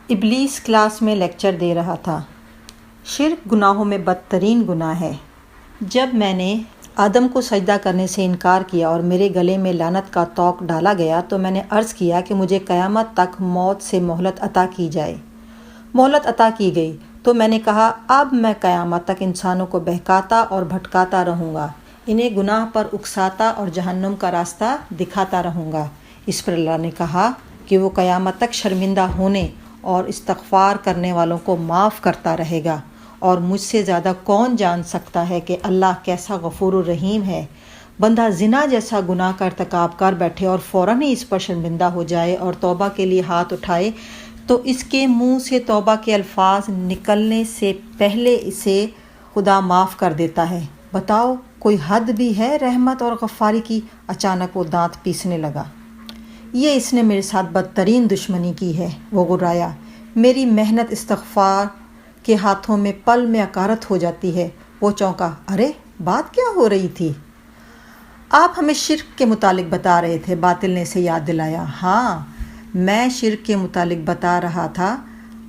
ابلیس کلاس میں لیکچر دے رہا تھا۔ شرک گناہوں میں بدترین گناہ ہے۔ جب میں نے آدم کو سجدہ کرنے سے انکار کیا اور میرے گلے میں لعنت کا طوق ڈالا گیا تو میں نے عرض کیا کہ مجھے قیامت تک موت سے مہلت عطا کی جائے۔ مہلت عطا کی گئی تو میں نے کہا اب میں قیامت تک انسانوں کو بہکاتا اور بھٹکاتا رہوں گا، انہیں گناہ پر اکساتا اور جہنم کا راستہ دکھاتا رہوں گا۔ اس پر اللہ نے کہا کہ وہ قیامت تک شرمندہ ہونے اور استغفار کرنے والوں کو معاف کرتا رہے گا، اور مجھ سے زیادہ کون جان سکتا ہے کہ اللہ کیسا غفور الرحیم ہے۔ بندہ زنا جیسا گناہ کا ارتکاب کر بیٹھے اور فوراً ہی اس پر شرمندہ ہو جائے اور توبہ کے لیے ہاتھ اٹھائے تو اس کے منہ سے توبہ کے الفاظ نکلنے سے پہلے اسے خدا معاف کر دیتا ہے۔ بتاؤ کوئی حد بھی ہے رحمت اور غفاری کی؟ اچانک وہ دانت پیسنے لگا۔ یہ اس نے میرے ساتھ بدترین دشمنی کی ہے، وہ غرایا۔ میری محنت استغفار کے ہاتھوں میں پل میں اکارت ہو جاتی ہے۔ وہ چونکا۔ ارے بات کیا ہو رہی تھی؟ آپ ہمیں شرک کے متعلق بتا رہے تھے، باطل نے اسے یاد دلایا۔ ہاں، میں شرک کے متعلق بتا رہا تھا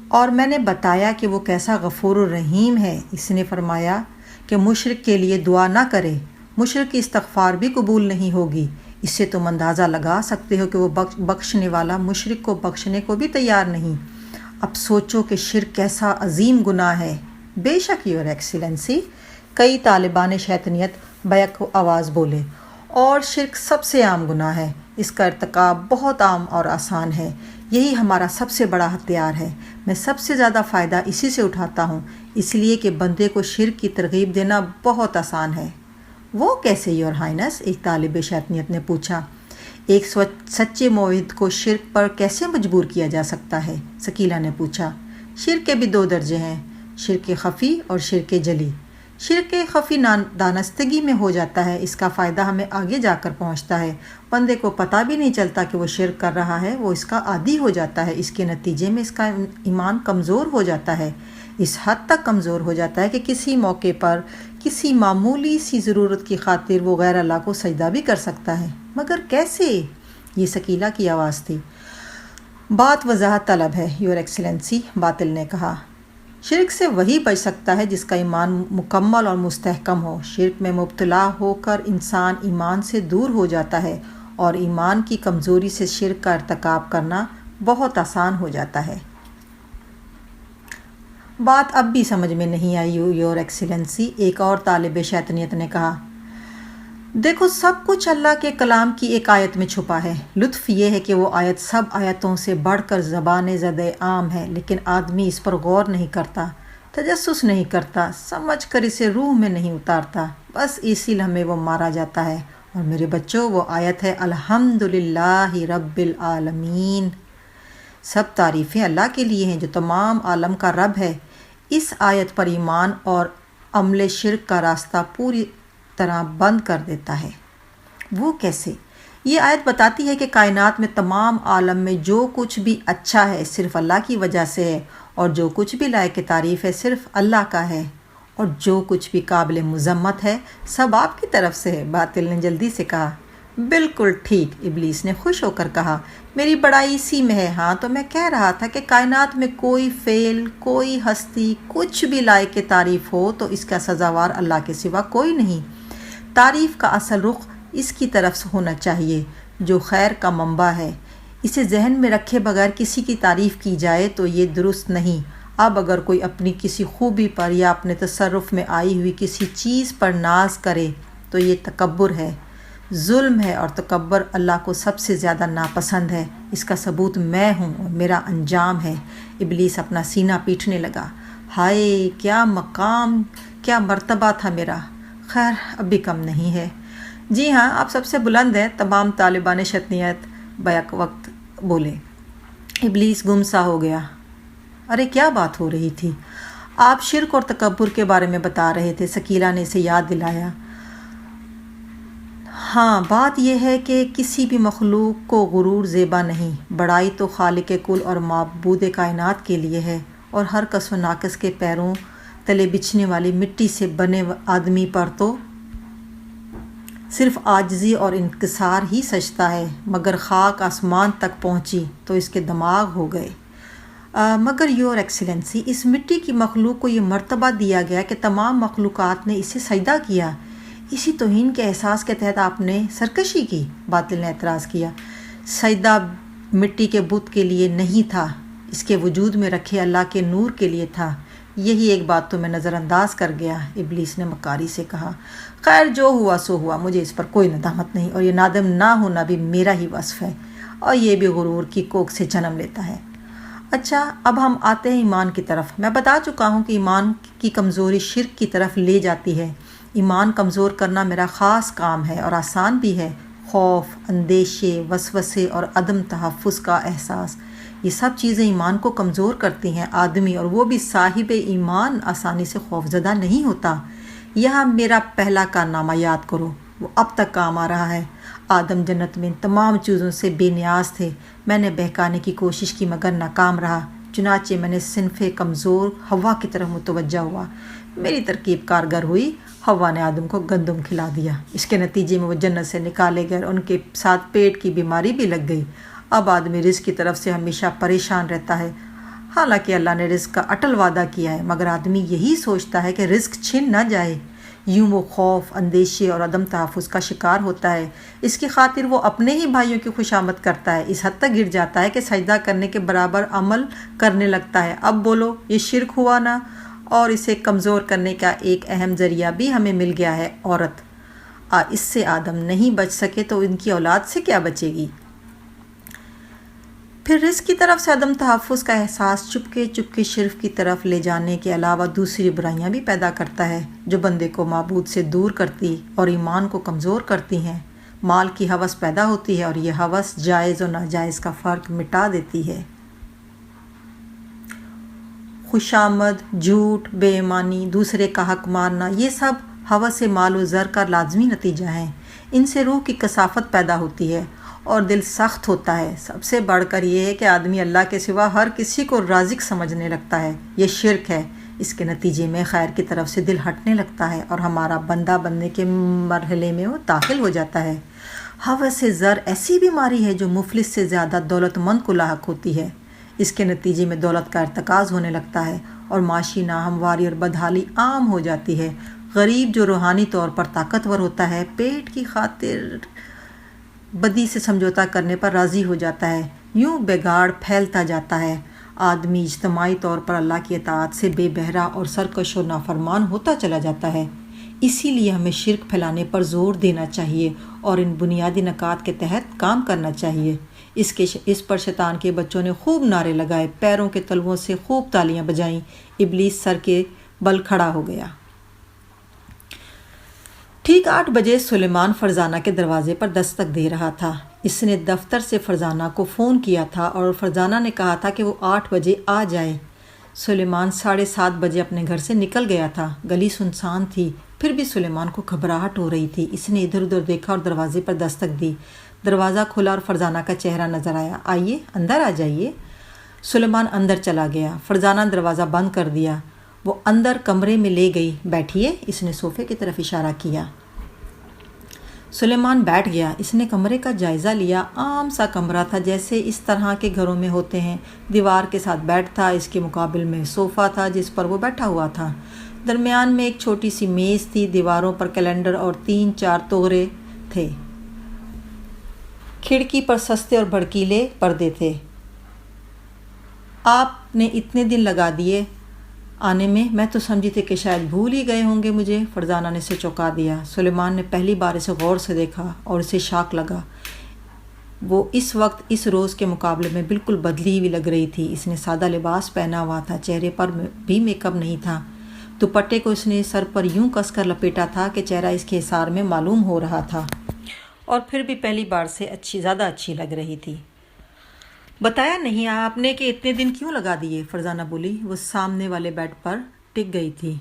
اور میں نے بتایا کہ وہ کیسا غفور الرحیم ہے۔ اس نے فرمایا کہ مشرک کے لیے دعا نہ کرے، مشرک کی استغفار بھی قبول نہیں ہوگی۔ اس سے تم اندازہ لگا سکتے ہو کہ وہ بخشنے والا مشرک کو بخشنے کو بھی تیار نہیں۔ اب سوچو کہ شرک کیسا عظیم گناہ ہے۔ بے شک یور ایکسیلنسی، کئی طالبان شیطنیت بیک آواز بولے، اور شرک سب سے عام گناہ ہے۔ اس کا ارتکاب بہت عام اور آسان ہے۔ یہی ہمارا سب سے بڑا ہتھیار ہے۔ میں سب سے زیادہ فائدہ اسی سے اٹھاتا ہوں، اس لیے کہ بندے کو شرک کی ترغیب دینا بہت آسان ہے۔ وہ کیسے یور ہائنس؟ ایک طالب شیطنیت نے پوچھا۔ ایک سچے موحد کو شرک پر کیسے مجبور کیا جا سکتا ہے؟ ثقیلہ نے پوچھا۔ شرک کے بھی 2 درجے ہیں، شرک خفی اور شرک جلی۔ شرک خفی دانستگی میں ہو جاتا ہے، اس کا فائدہ ہمیں آگے جا کر پہنچتا ہے۔ بندے کو پتہ بھی نہیں چلتا کہ وہ شرک کر رہا ہے، وہ اس کا عادی ہو جاتا ہے۔ اس کے نتیجے میں اس کا ایمان کمزور ہو جاتا ہے، اس حد تک کمزور ہو جاتا ہے کہ کسی موقع پر کسی معمولی سی ضرورت کی خاطر وہ غیر اللہ کو سجدہ بھی کر سکتا ہے۔ مگر کیسے؟ یہ ثقیلہ کی آواز تھی۔ بات وضاحت طلب ہے یور ایکسیلنسی، باطل نے کہا۔ شرک سے وہی بچ سکتا ہے جس کا ایمان مکمل اور مستحکم ہو۔ شرک میں مبتلا ہو کر انسان ایمان سے دور ہو جاتا ہے، اور ایمان کی کمزوری سے شرک کا ارتکاب کرنا بہت آسان ہو جاتا ہے۔ بات اب بھی سمجھ میں نہیں آئی یور ایکسیلنسی، ایک اور طالب شیطنیت نے کہا۔ دیکھو، سب کچھ اللہ کے کلام کی ایک آیت میں چھپا ہے۔ لطف یہ ہے کہ وہ آیت سب آیتوں سے بڑھ کر زبان زد عام ہے، لیکن آدمی اس پر غور نہیں کرتا، تجسس نہیں کرتا، سمجھ کر اسے روح میں نہیں اتارتا، بس اسی لمحے وہ مارا جاتا ہے۔ اور میرے بچوں، وہ آیت ہے الحمدللہ رب العالمین۔ سب تعریفیں اللہ کے لیے ہیں جو تمام عالم کا رب ہے۔ اس آیت پر ایمان اور عمل شرک کا راستہ پوری طرح بند کر دیتا ہے۔ وہ کیسے؟ یہ آیت بتاتی ہے کہ کائنات میں تمام عالم میں جو کچھ بھی اچھا ہے صرف اللہ کی وجہ سے ہے، اور جو کچھ بھی لائق تعریف ہے صرف اللہ کا ہے، اور جو کچھ بھی قابل مذمت ہے سب آپ کی طرف سے ہے۔ باطل نے جلدی سے کہا۔ بالکل ٹھیک، ابلیس نے خوش ہو کر کہا۔ میری بڑائی اسی میں ہے۔ ہاں، تو میں کہہ رہا تھا کہ کائنات میں کوئی فعل، کوئی ہستی، کچھ بھی لائق تعریف ہو تو اس کا سزاوار اللہ کے سوا کوئی نہیں۔ تعریف کا اصل رخ اس کی طرف سے ہونا چاہیے جو خیر کا منبع ہے۔ اسے ذہن میں رکھے بغیر کسی کی تعریف کی جائے تو یہ درست نہیں۔ اب اگر کوئی اپنی کسی خوبی پر یا اپنے تصرف میں آئی ہوئی کسی چیز پر ناز کرے تو یہ تکبر ہے، ظلم ہے، اور تکبر اللہ کو سب سے زیادہ ناپسند ہے۔ اس کا ثبوت میں ہوں اور میرا انجام ہے۔ ابلیس اپنا سینہ پیٹنے لگا۔ ہائے، کیا مقام، کیا مرتبہ تھا میرا! خیر، اب بھی کم نہیں ہے۔ جی ہاں، آپ سب سے بلند ہیں، تمام طالبان شیطنیت بیک وقت بولے۔ ابلیس گم سا ہو گیا۔ ارے کیا بات ہو رہی تھی؟ آپ شرک اور تکبر کے بارے میں بتا رہے تھے، ثقیلہ نے اسے یاد دلایا۔ ہاں، بات یہ ہے کہ کسی بھی مخلوق کو غرور زیبا نہیں۔ بڑائی تو خالق کل اور معبود کائنات کے لیے ہے، اور ہر کس و ناقص کے پیروں تلے بچھنے والی مٹی سے بنے آدمی پر تو صرف عاجزی اور انکسار ہی سجتا ہے۔ مگر خاک آسمان تک پہنچی تو اس کے دماغ ہو گئے۔ مگر یور ایکسیلنسی، اس مٹی کی مخلوق کو یہ مرتبہ دیا گیا کہ تمام مخلوقات نے اسے سجدہ کیا، اسی توہین کے احساس کے تحت آپ نے سرکشی کی؟ باطل نے اعتراض کیا، سجدہ مٹی کے بت کے لیے نہیں تھا، اس کے وجود میں رکھے اللہ کے نور کے لیے تھا۔ یہی ایک بات تو میں نظر انداز کر گیا، ابلیس نے مکاری سے کہا۔ خیر، جو ہوا سو ہوا، مجھے اس پر کوئی ندامت نہیں، اور یہ نادم نہ ہونا بھی میرا ہی وصف ہے، اور یہ بھی غرور کی کوکھ سے جنم لیتا ہے۔ اچھا، اب ہم آتے ہیں ایمان کی طرف۔ میں بتا چکا ہوں کہ ایمان کی کمزوری شرک کی طرف لے جاتی ہے۔ ایمان کمزور کرنا میرا خاص کام ہے اور آسان بھی ہے۔ خوف، اندیشے، وسوسے اور عدم تحفظ کا احساس، یہ سب چیزیں ایمان کو کمزور کرتی ہیں۔ آدمی، اور وہ بھی صاحب ایمان، آسانی سے خوفزدہ نہیں ہوتا۔ یہاں میرا پہلا کارنامہ یاد کرو، وہ اب تک کام آ رہا ہے۔ آدم جنت میں ان تمام چیزوں سے بے نیاز تھے۔ میں نے بہکانے کی کوشش کی مگر ناکام رہا، چنانچہ میں نے صنف کمزور ہوا کی طرف متوجہ ہوا۔ میری ترکیب کارگر ہوئی، ہوا نے آدم کو گندم کھلا دیا۔ اس کے نتیجے میں وہ جنت سے نکالے گئے اور ان کے ساتھ پیٹ کی بیماری بھی لگ گئی۔ اب آدمی رزق کی طرف سے ہمیشہ پریشان رہتا ہے، حالانکہ اللہ نے رزق کا اٹل وعدہ کیا ہے، مگر آدمی یہی سوچتا ہے کہ رزق چھن نہ جائے۔ یوں وہ خوف، اندیشے اور عدم تحفظ کا شکار ہوتا ہے۔ اس کی خاطر وہ اپنے ہی بھائیوں کی خوشامد کرتا ہے، اس حد تک گر جاتا ہے کہ سجدہ کرنے کے برابر عمل کرنے لگتا ہے۔ اب بولو، یہ شرک ہوا نا؟ اور اسے کمزور کرنے کا ایک اہم ذریعہ بھی ہمیں مل گیا ہے، عورت۔ اس سے آدم نہیں بچ سکے تو ان کی اولاد سے کیا بچے گی؟ پھر رزق کی طرف سے عدم تحفظ کا احساس چپکے چپکے شرک کی طرف لے جانے کے علاوہ دوسری برائیاں بھی پیدا کرتا ہے، جو بندے کو معبود سے دور کرتی اور ایمان کو کمزور کرتی ہیں۔ مال کی ہوس پیدا ہوتی ہے اور یہ ہوس جائز اور ناجائز کا فرق مٹا دیتی ہے۔ خوشامد، جھوٹ، بے ایمانی، دوسرے کا حق مارنا، یہ سب ہوس مال و زر کا لازمی نتیجہ ہیں۔ ان سے روح کی کثافت پیدا ہوتی ہے اور دل سخت ہوتا ہے۔ سب سے بڑھ کر یہ ہے کہ آدمی اللہ کے سوا ہر کسی کو رازق سمجھنے لگتا ہے۔ یہ شرک ہے۔ اس کے نتیجے میں خیر کی طرف سے دل ہٹنے لگتا ہے اور ہمارا بندہ بننے کے مرحلے میں وہ داخل ہو جاتا ہے۔ ہوس زر ایسی بیماری ہے جو مفلس سے زیادہ دولت مند کو لاحق ہوتی ہے۔ اس کے نتیجے میں دولت کا ارتکاز ہونے لگتا ہے اور معاشی ناہمواری اور بدحالی عام ہو جاتی ہے۔ غریب جو روحانی طور پر طاقتور ہوتا ہے، پیٹ کی خاطر بدی سے سمجھوتا کرنے پر راضی ہو جاتا ہے۔ یوں بگاڑ پھیلتا جاتا ہے۔ آدمی اجتماعی طور پر اللہ کی اطاعت سے بے بہرا اور سرکش و نافرمان ہوتا چلا جاتا ہے۔ اسی لیے ہمیں شرک پھیلانے پر زور دینا چاہیے اور ان بنیادی نکات کے تحت کام کرنا چاہیے۔ اس پر شیطان کے بچوں نے خوب نعرے لگائے، پیروں کے تلووں سے خوب تالیاں بجائیں۔ ابلیس سر کے بل کھڑا ہو گیا۔ ٹھیک 8 بجے سلیمان فرزانہ کے دروازے پر دستک دے رہا تھا۔ اس نے دفتر سے فرزانہ کو فون کیا تھا اور فرزانہ نے کہا تھا کہ وہ 8 بجے آ جائے۔ سلیمان 7:30 بجے اپنے گھر سے نکل گیا تھا۔ گلی سنسان تھی، پھر بھی سلیمان کو گھبراہٹ ہو رہی تھی۔ اس نے ادھر ادھر دیکھا اور دروازے پر دستک دی۔ دروازہ کھلا اور فرزانہ کا چہرہ نظر آیا۔ آئیے، اندر آ جائیے۔ سلیمان اندر چلا گیا۔ فرزانہ نے دروازہ بند کر دیا۔ وہ اندر کمرے میں لے گئی۔ بیٹھیے، اس نے صوفے کی طرف اشارہ کیا۔ سلیمان بیٹھ گیا۔ اس نے کمرے کا جائزہ لیا۔ عام سا کمرہ تھا جیسے اس طرح کے گھروں میں ہوتے ہیں۔ دیوار کے ساتھ بیڈ تھا، اس کے مقابل میں صوفہ تھا جس پر وہ بیٹھا ہوا تھا۔ درمیان میں ایک چھوٹی سی میز تھی۔ دیواروں پر کیلنڈر اور 3-4 توغرے تھے۔ کھڑکی پر سستے اور بھڑکیلے پردے تھے۔ آپ نے اتنے دن لگا دیے آنے میں تو سمجھی تھی کہ شاید بھول ہی گئے ہوں گے مجھے۔ فرزانہ نے اسے چونکا دیا۔ سلیمان نے پہلی بار اسے غور سے دیکھا اور اسے شاک لگا۔ وہ اس وقت اس روز کے مقابلے میں بالکل بدلی ہوئی لگ رہی تھی۔ اس نے سادہ لباس پہنا ہوا تھا، چہرے پر بھی میک اپ نہیں تھا۔ دوپٹے کو اس نے سر پر یوں کس کر لپیٹا تھا کہ چہرہ اس کے حصار میں معلوم ہو رہا تھا، اور پھر بھی پہلی بار سے زیادہ اچھی لگ رہی تھی۔ بتایا نہیں آپ نے کہ اتنے دن کیوں لگا دیے؟ فرزانہ بولی۔ وہ سامنے والے بیڈ پر ٹک گئی تھی۔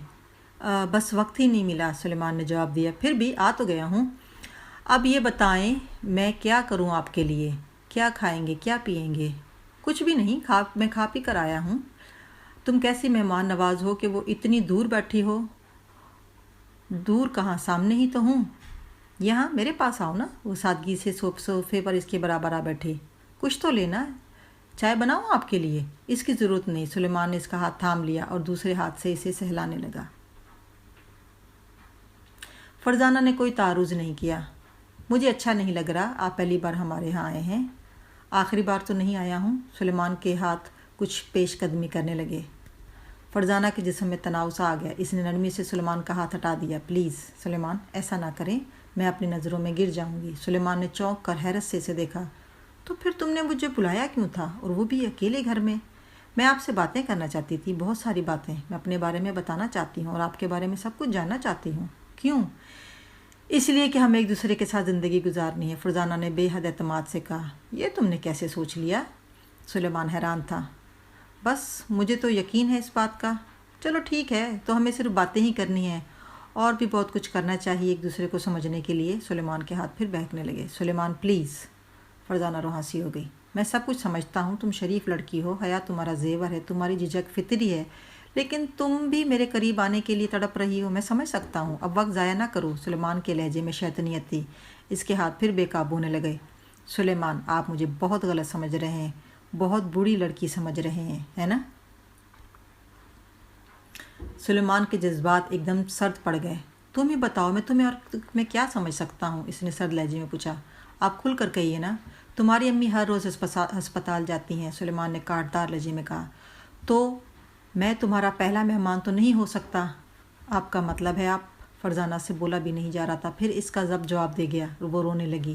بس وقت ہی نہیں ملا، سلیمان نے جواب دیا۔ پھر بھی آ تو گیا ہوں۔ اب یہ بتائیں میں کیا کروں آپ کے لیے؟ کیا کھائیں گے، کیا پئیں گے؟ کچھ بھی نہیں، میں کھا پی کر آیا ہوں۔ تم کیسی مہمان نواز ہو کہ وہ اتنی دور بیٹھی ہو؟ دور کہاں، سامنے ہی تو ہوں۔ یہاں میرے پاس آؤ نا۔ وہ سادگی سے صوفے پر اس کے برابر آ بیٹھی۔ کچھ تو لینا، چائے بناؤں آپ کے لیے؟ اس کی ضرورت نہیں۔ سلیمان نے اس کا ہاتھ تھام لیا اور دوسرے ہاتھ سے اسے سہلانے لگا۔ فرزانہ نے کوئی تعارض نہیں کیا۔ مجھے اچھا نہیں لگ رہا، آپ پہلی بار ہمارے ہاں آئے ہیں۔ آخری بار تو نہیں آیا ہوں۔ سلیمان کے ہاتھ کچھ پیش قدمی کرنے لگے۔ فرزانہ کے جسم میں تناؤ سا آ گیا۔ اس نے نرمی سے سلیمان کا ہاتھ ہٹا دیا۔ پلیز سلیمان، ایسا نہ کریں، میں اپنی نظروں میں گر جاؤں گی۔ سلیمان نے چونک کر حیرت سے اسے دیکھا۔ تو پھر تم نے مجھے بلایا کیوں تھا، اور وہ بھی اکیلے گھر میں؟ میں آپ سے باتیں کرنا چاہتی تھی، بہت ساری باتیں۔ میں اپنے بارے میں بتانا چاہتی ہوں اور آپ کے بارے میں سب کچھ جاننا چاہتی ہوں۔ کیوں؟ اس لیے کہ ہمیں ایک دوسرے کے ساتھ زندگی گزارنی ہے، فرزانہ نے بے حد اعتماد سے کہا۔ یہ تم نے کیسے سوچ لیا؟ سلیمان حیران تھا۔ بس مجھے تو یقین ہے اس بات کا۔ چلو ٹھیک ہے، تو ہمیں صرف باتیں ہی کرنی ہیں، اور بھی بہت کچھ کرنا چاہیے ایک دوسرے کو سمجھنے کے لیے۔ سلیمان کے ہاتھ پھر بہکنے لگے۔ سلیمان پلیز۔ فرزانہ روحانسی ہو گئی۔ میں سب کچھ سمجھتا ہوں، تم شریف لڑکی ہو، حیا تمہارا زیور ہے، تمہاری جھجک فطری ہے، لیکن تم بھی میرے قریب آنے کے لیے تڑپ رہی ہو، میں سمجھ سکتا ہوں۔ اب وقت ضائع نہ کرو۔ سلیمان کے لہجے میں شیطنیت تھی۔ اس کے ہاتھ پھر بے قابو ہونے لگے۔ سلیمان، آپ مجھے بہت غلط سمجھ رہے ہیں، بہت بری لڑکی سمجھ رہے ہیں، ہے نا؟ سلیمان کے جذبات ایک دم سرد پڑ گئے۔ تم ہی بتاؤ، میں تمہیں اور میں کیا سمجھ سکتا ہوں؟ اس نے سرد لہجے میں پوچھا۔ آپ کھل کر کہیے نا، تمہاری امی ہر روز ہسپتال جاتی ہیں، سلیمان نے کاٹدار لہجے میں کہا۔ تو میں تمہارا پہلا مہمان تو نہیں ہو سکتا؟ آپ کا مطلب ہے آپ؟ فرزانہ سے بولا بھی نہیں جا رہا تھا، پھر اس کا ضبط جواب دے گیا۔ وہ رونے لگی۔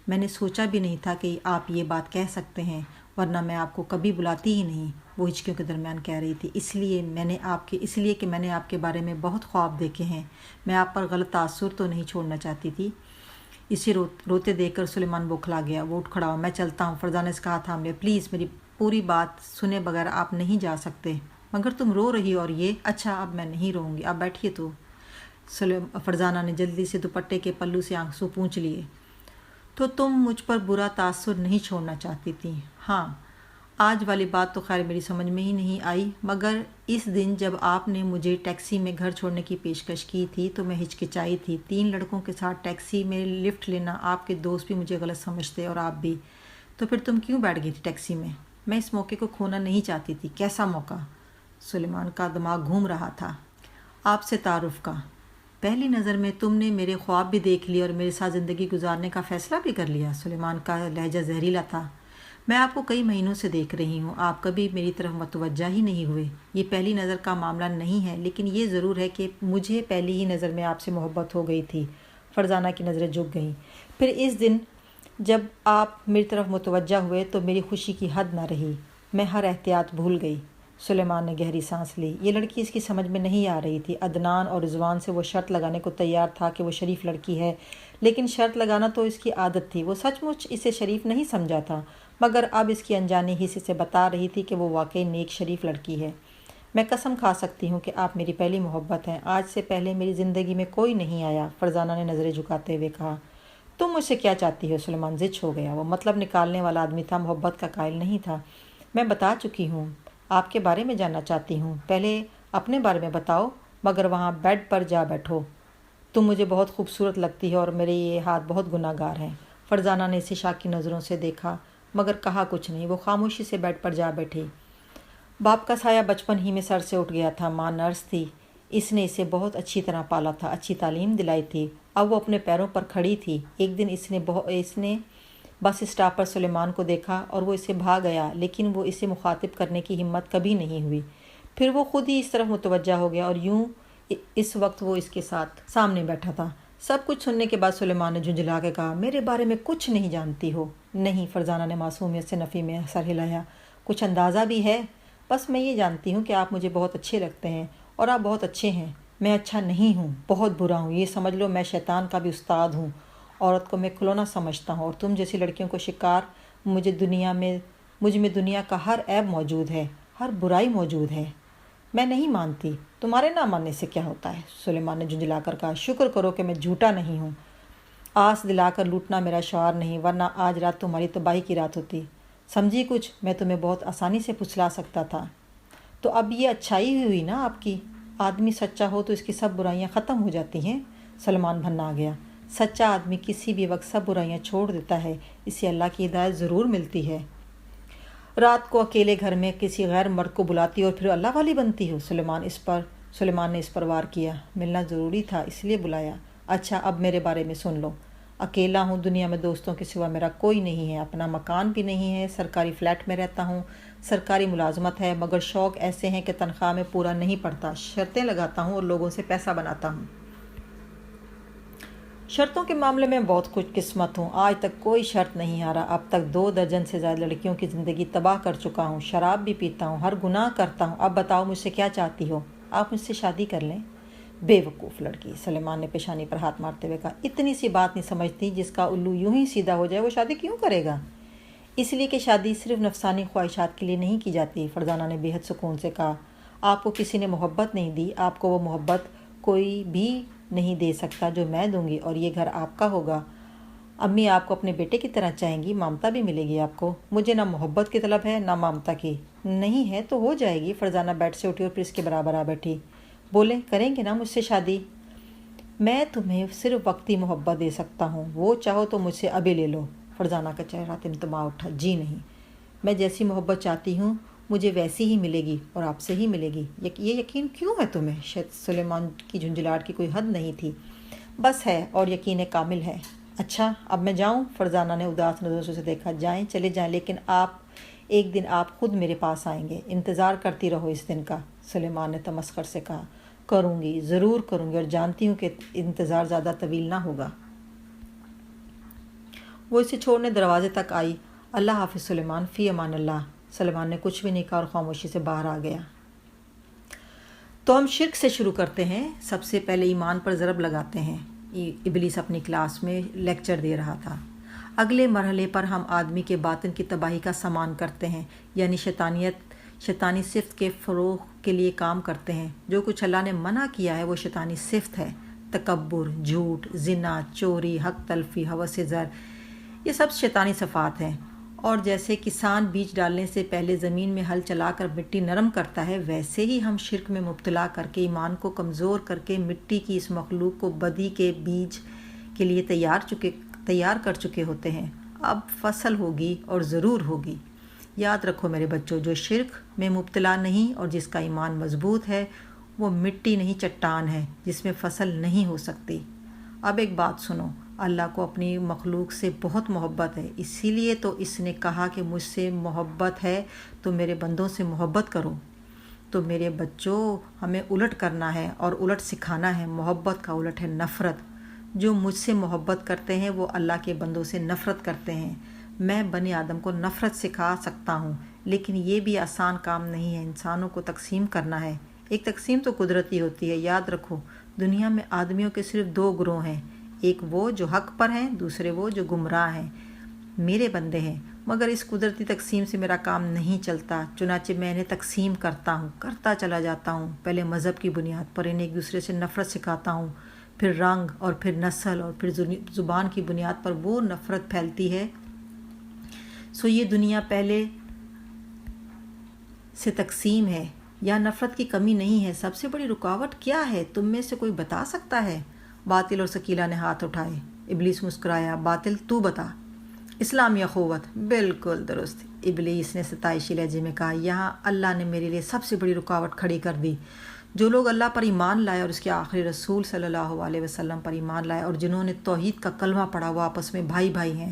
میں نے سوچا بھی نہیں تھا کہ آپ یہ بات کہہ سکتے ہیں، ورنہ میں آپ کو کبھی بلاتی ہی نہیں، وہ ہچکیوں کے درمیان کہہ رہی تھی۔ اس لیے کہ میں نے آپ کے بارے میں بہت خواب دیکھے ہیں، میں آپ پر غلط تاثر تو نہیں چھوڑنا چاہتی تھی۔ اسے روتے دیکھ کر سلیمان بوکھلا گیا۔ وہ اٹھ کھڑا ہوا۔ میں چلتا ہوں۔ فرزانہ نے اس کا ہاتھ تھام لیا۔ پلیز، میری پوری بات سنے بغیر آپ نہیں جا سکتے۔ مگر تم رو رہی ہو، اور یہ؟ اچھا، اب میں نہیں روؤں گی، آپ بیٹھیے تو۔ فرزانہ نے جلدی سے دوپٹے کے پلو سے آنسو پونچھ لیے۔ تو تم مجھ پر برا تاثر نہیں چھوڑنا چاہتی تھی؟ ہاں، آج والی بات تو خیر میری سمجھ میں ہی نہیں آئی، مگر اس دن جب آپ نے مجھے ٹیکسی میں گھر چھوڑنے کی پیشکش کی تھی تو میں ہچکچائی تھی۔ 3 لڑکوں کے ساتھ ٹیکسی میں لفٹ لینا، آپ کے دوست بھی مجھے غلط سمجھتے اور آپ بھی۔ تو پھر تم کیوں بیٹھ گئی تھی ٹیکسی میں؟ میں اس موقع کو کھونا نہیں چاہتی تھی۔ کیسا موقع؟ سلیمان کا دماغ گھوم رہا تھا۔ آپ سے تعارف کا۔ پہلی نظر میں تم نے میرے خواب بھی دیکھ لیے اور میرے ساتھ زندگی گزارنے کا فیصلہ بھی کر لیا۔ سلیمان کا لہجہ زہریلا تھا۔ میں آپ کو کئی مہینوں سے دیکھ رہی ہوں، آپ کبھی میری طرف متوجہ ہی نہیں ہوئے۔ یہ پہلی نظر کا معاملہ نہیں ہے، لیکن یہ ضرور ہے کہ مجھے پہلی ہی نظر میں آپ سے محبت ہو گئی تھی۔ فرزانہ کی نظریں جھک گئیں۔ پھر اس دن جب آپ میری طرف متوجہ ہوئے تو میری خوشی کی حد نہ رہی، میں ہر احتیاط بھول گئی۔ سلیمان نے گہری سانس لی۔ یہ لڑکی اس کی سمجھ میں نہیں آ رہی تھی۔ عدنان اور رضوان سے وہ شرط لگانے کو تیار تھا کہ وہ شریف لڑکی ہے، لیکن شرط لگانا تو اس کی عادت تھی۔ وہ سچ مچ اسے شریف نہیں سمجھا تھا، مگر اب اس کی انجانی حصے سے بتا رہی تھی کہ وہ واقعی نیک شریف لڑکی ہے۔ میں قسم کھا سکتی ہوں کہ آپ میری پہلی محبت ہیں۔ آج سے پہلے میری زندگی میں کوئی نہیں آیا، فرزانہ نے نظریں جھکاتے ہوئے کہا۔ تم مجھ سے کیا چاہتی ہو؟ سلیمان زچ ہو گیا۔ وہ مطلب نکالنے والا آدمی تھا، محبت کا قائل نہیں تھا۔ میں بتا چکی ہوں، آپ کے بارے میں جاننا چاہتی ہوں۔ پہلے اپنے بارے میں بتاؤ، مگر وہاں بیڈ پر جا بیٹھو۔ تم مجھے بہت خوبصورت لگتی ہے اور میرے یہ ہاتھ بہت گناہ گار ہیں۔ فرزانہ نے اسے شاک کی نظروں سے دیکھا، مگر کہا کچھ نہیں۔ وہ خاموشی سے بیڈ پر جا بیٹھی۔ باپ کا سایہ بچپن ہی میں سر سے اٹھ گیا تھا۔ ماں نرس تھی، اس نے اسے بہت اچھی طرح پالا تھا، اچھی تعلیم دلائی تھی۔ اب وہ اپنے پیروں پر کھڑی تھی۔ ایک دن اس نے بس اسٹاپ پر سلیمان کو دیکھا اور وہ اسے بھا گیا، لیکن وہ اسے مخاطب کرنے کی ہمت کبھی نہیں ہوئی۔ پھر وہ خود ہی اس طرف متوجہ ہو گیا اور یوں اس وقت وہ اس کے ساتھ سامنے بیٹھا تھا۔ سب کچھ سننے کے بعد سلیمان نے جھنجھلا کے کہا، میرے بارے میں کچھ نہیں جانتی ہو؟ نہیں، فرزانہ نے معصومیت سے نفی میں سر ہلایا۔ کچھ اندازہ بھی ہے؟ بس میں یہ جانتی ہوں کہ آپ مجھے بہت اچھے لگتے ہیں اور آپ بہت اچھے ہیں۔ میں اچھا نہیں ہوں، بہت برا ہوں، یہ سمجھ لو میں شیطان کا بھی استاد ہوں۔ عورت کو میں کھلونا سمجھتا ہوں اور تم جیسی لڑکیوں کو شکار۔ مجھ میں دنیا کا ہر عیب موجود ہے، ہر برائی موجود ہے۔ میں نہیں مانتی۔ تمہارے نہ ماننے سے کیا ہوتا ہے؟ سلیمان نے جھنجھلا کر کہا۔ شکر کرو کہ میں جھوٹا نہیں ہوں۔ آس دلا کر لوٹنا میرا شعار نہیں، ورنہ آج رات تمہاری تباہی کی رات ہوتی۔ سمجھی کچھ؟ میں تمہیں بہت آسانی سے پھسلا سکتا تھا۔ تو اب یہ اچھائی ہوئی نا آپ کی؟ آدمی سچا ہو تو اس کی سب برائیاں ختم ہو جاتی ہیں۔ سلیمان بھنا گیا۔ سچا آدمی کسی بھی وقت سب برائیاں چھوڑ دیتا ہے، اسے اللہ کی ہدایت ضرور ملتی ہے۔ رات کو اکیلے گھر میں کسی غیر مرد کو بلاتی اور پھر اللہ والی بنتی ہو؟ سلیمان نے اس پر وار کیا۔ ملنا ضروری تھا اس لیے بلایا۔ اچھا اب میرے بارے میں سن لو۔ اکیلا ہوں، دنیا میں دوستوں کے سوا میرا کوئی نہیں ہے، اپنا مکان بھی نہیں ہے، سرکاری فلیٹ میں رہتا ہوں، سرکاری ملازمت ہے، مگر شوق ایسے ہیں کہ تنخواہ میں پورا نہیں پڑتا، شرطیں لگاتا ہوں اور لوگوں سے پیسہ بناتا ہوں۔ شرطوں کے معاملے میں بہت خوش قسمت ہوں، آج تک کوئی شرط نہیں ہارا، اب تک 2 درجن سے زیادہ لڑکیوں کی زندگی تباہ کر چکا ہوں، شراب بھی پیتا ہوں، ہر گناہ کرتا ہوں۔ اب بتاؤ مجھ سے کیا چاہتی ہو؟ آپ مجھ سے شادی کر لیں۔ بے وقوف لڑکی، سلیمان نے پیشانی پر ہاتھ مارتے ہوئے کہا، اتنی سی بات نہیں سمجھتی؟ جس کا الو یوں ہی سیدھا ہو جائے وہ شادی کیوں کرے گا؟ اس لیے کہ شادی صرف نفسانی خواہشات کے لیے نہیں کی جاتی، فرزانہ نے بے حد سکون سے کہا۔ آپ کو کسی نے محبت نہیں دی، آپ کو وہ محبت کوئی بھی نہیں دے سکتا جو میں دوں گی، اور یہ گھر آپ کا ہوگا۔ امی آپ کو اپنے بیٹے کی طرح چاہیں گی، ممتا بھی ملے گی آپ کو۔ مجھے نہ محبت کی طلب ہے نہ ممتا کی۔ نہیں ہے تو ہو جائے گی۔ فرزانہ بیڈ سے اٹھی اور پھر اس کے برابر آ بیٹھی۔ بولے کریں گے نا مجھ سے شادی؟ میں تمہیں صرف وقتی محبت دے سکتا ہوں، وہ چاہو تو مجھ سے ابھی لے لو۔ فرزانہ کا چہرہ تمتما اٹھا۔ جی نہیں، میں جیسی محبت چاہتی ہوں مجھے ویسی ہی ملے گی اور آپ سے ہی ملے گی۔ یہ یقین کیوں ہے تمہیں؟ شاید سلیمان کی جھنجھلاہٹ کی کوئی حد نہیں تھی۔ بس ہے اور یقین کامل ہے۔ اچھا اب میں جاؤں؟ فرزانہ نے اداس نظروں سے اسے دیکھا۔ جائیں، چلے جائیں، لیکن ایک دن آپ خود میرے پاس آئیں گے، انتظار کرتی رہو اس دن کا۔ سلیمان نے تمسخر سے کہا۔ کروں گی، ضرور کروں گی، اور جانتی ہوں کہ انتظار زیادہ طویل نہ ہوگا۔ وہ اسے چھوڑنے دروازے تک آئی۔ اللہ حافظ سلیمان، فی امان اللہ۔ سلیمان نے کچھ بھی نہیں کہا اور خاموشی سے باہر آ گیا۔ تو ہم شرک سے شروع کرتے ہیں۔ سب سے پہلے ایمان پر ضرب لگاتے ہیں۔ ابلیس اپنی کلاس میں لیکچر دے رہا تھا۔ اگلے مرحلے پر ہم آدمی کے باطن کی تباہی کا سامان کرتے ہیں، یعنی شیطانی صفت کے فروغ کے لیے کام کرتے ہیں۔ جو کچھ اللہ نے منع کیا ہے وہ شیطانی صفت ہے۔ تکبر، جھوٹ، زنا، چوری، حق تلفی، ہوس زر، یہ سب شیطانی صفات ہیں۔ اور جیسے کسان بیج ڈالنے سے پہلے زمین میں ہل چلا کر مٹی نرم کرتا ہے، ویسے ہی ہم شرک میں مبتلا کر کے ایمان کو کمزور کر کے مٹی کی اس مخلوق کو بدی کے بیج کے لیے تیار کر چکے ہوتے ہیں۔ اب فصل ہوگی اور ضرور ہوگی۔ یاد رکھو میرے بچوں، جو شرک میں مبتلا نہیں اور جس کا ایمان مضبوط ہے وہ مٹی نہیں چٹان ہے جس میں فصل نہیں ہو سکتی۔ اب ایک بات سنو، اللہ کو اپنی مخلوق سے بہت محبت ہے، اسی لیے تو اس نے کہا کہ مجھ سے محبت ہے تو میرے بندوں سے محبت کرو۔ تو میرے بچوں، ہمیں الٹ کرنا ہے اور الٹ سکھانا ہے۔ محبت کا الٹ ہے نفرت۔ جو مجھ سے محبت کرتے ہیں وہ اللہ کے بندوں سے نفرت کرتے ہیں۔ میں بنی آدم کو نفرت سکھا سکتا ہوں، لیکن یہ بھی آسان کام نہیں ہے۔ انسانوں کو تقسیم کرنا ہے۔ ایک تقسیم تو قدرتی ہوتی ہے۔ یاد رکھو، دنیا میں آدمیوں کے صرف 2 گروہ ہیں، ایک وہ جو حق پر ہیں، دوسرے وہ جو گمراہ ہیں، میرے بندے ہیں۔ مگر اس قدرتی تقسیم سے میرا کام نہیں چلتا، چنانچہ میں انہیں تقسیم کرتا چلا جاتا ہوں۔ پہلے مذہب کی بنیاد پر انہیں ایک دوسرے سے نفرت سکھاتا ہوں، پھر رنگ اور پھر نسل اور پھر زبان کی بنیاد پر وہ نفرت پھیلتی ہے۔ سو یہ دنیا پہلے سے تقسیم ہے، یا نفرت کی کمی نہیں ہے۔ سب سے بڑی رکاوٹ کیا ہے؟ تم میں سے کوئی بتا سکتا ہے؟ باطل اور ثقیلہ نے ہاتھ اٹھائے۔ ابلیس مسکرایا۔ باطل، تو بتا۔ اسلامی اخوت، بالکل درست، ابلیس نے ستائشی لہجے میں کہا۔ یہاں اللہ نے میرے لیے سب سے بڑی رکاوٹ کھڑی کر دی۔ جو لوگ اللہ پر ایمان لائے اور اس کے آخری رسول صلی اللہ علیہ وسلم پر ایمان لائے اور جنہوں نے توحید کا کلمہ پڑھا، وہ آپس میں بھائی بھائی ہیں،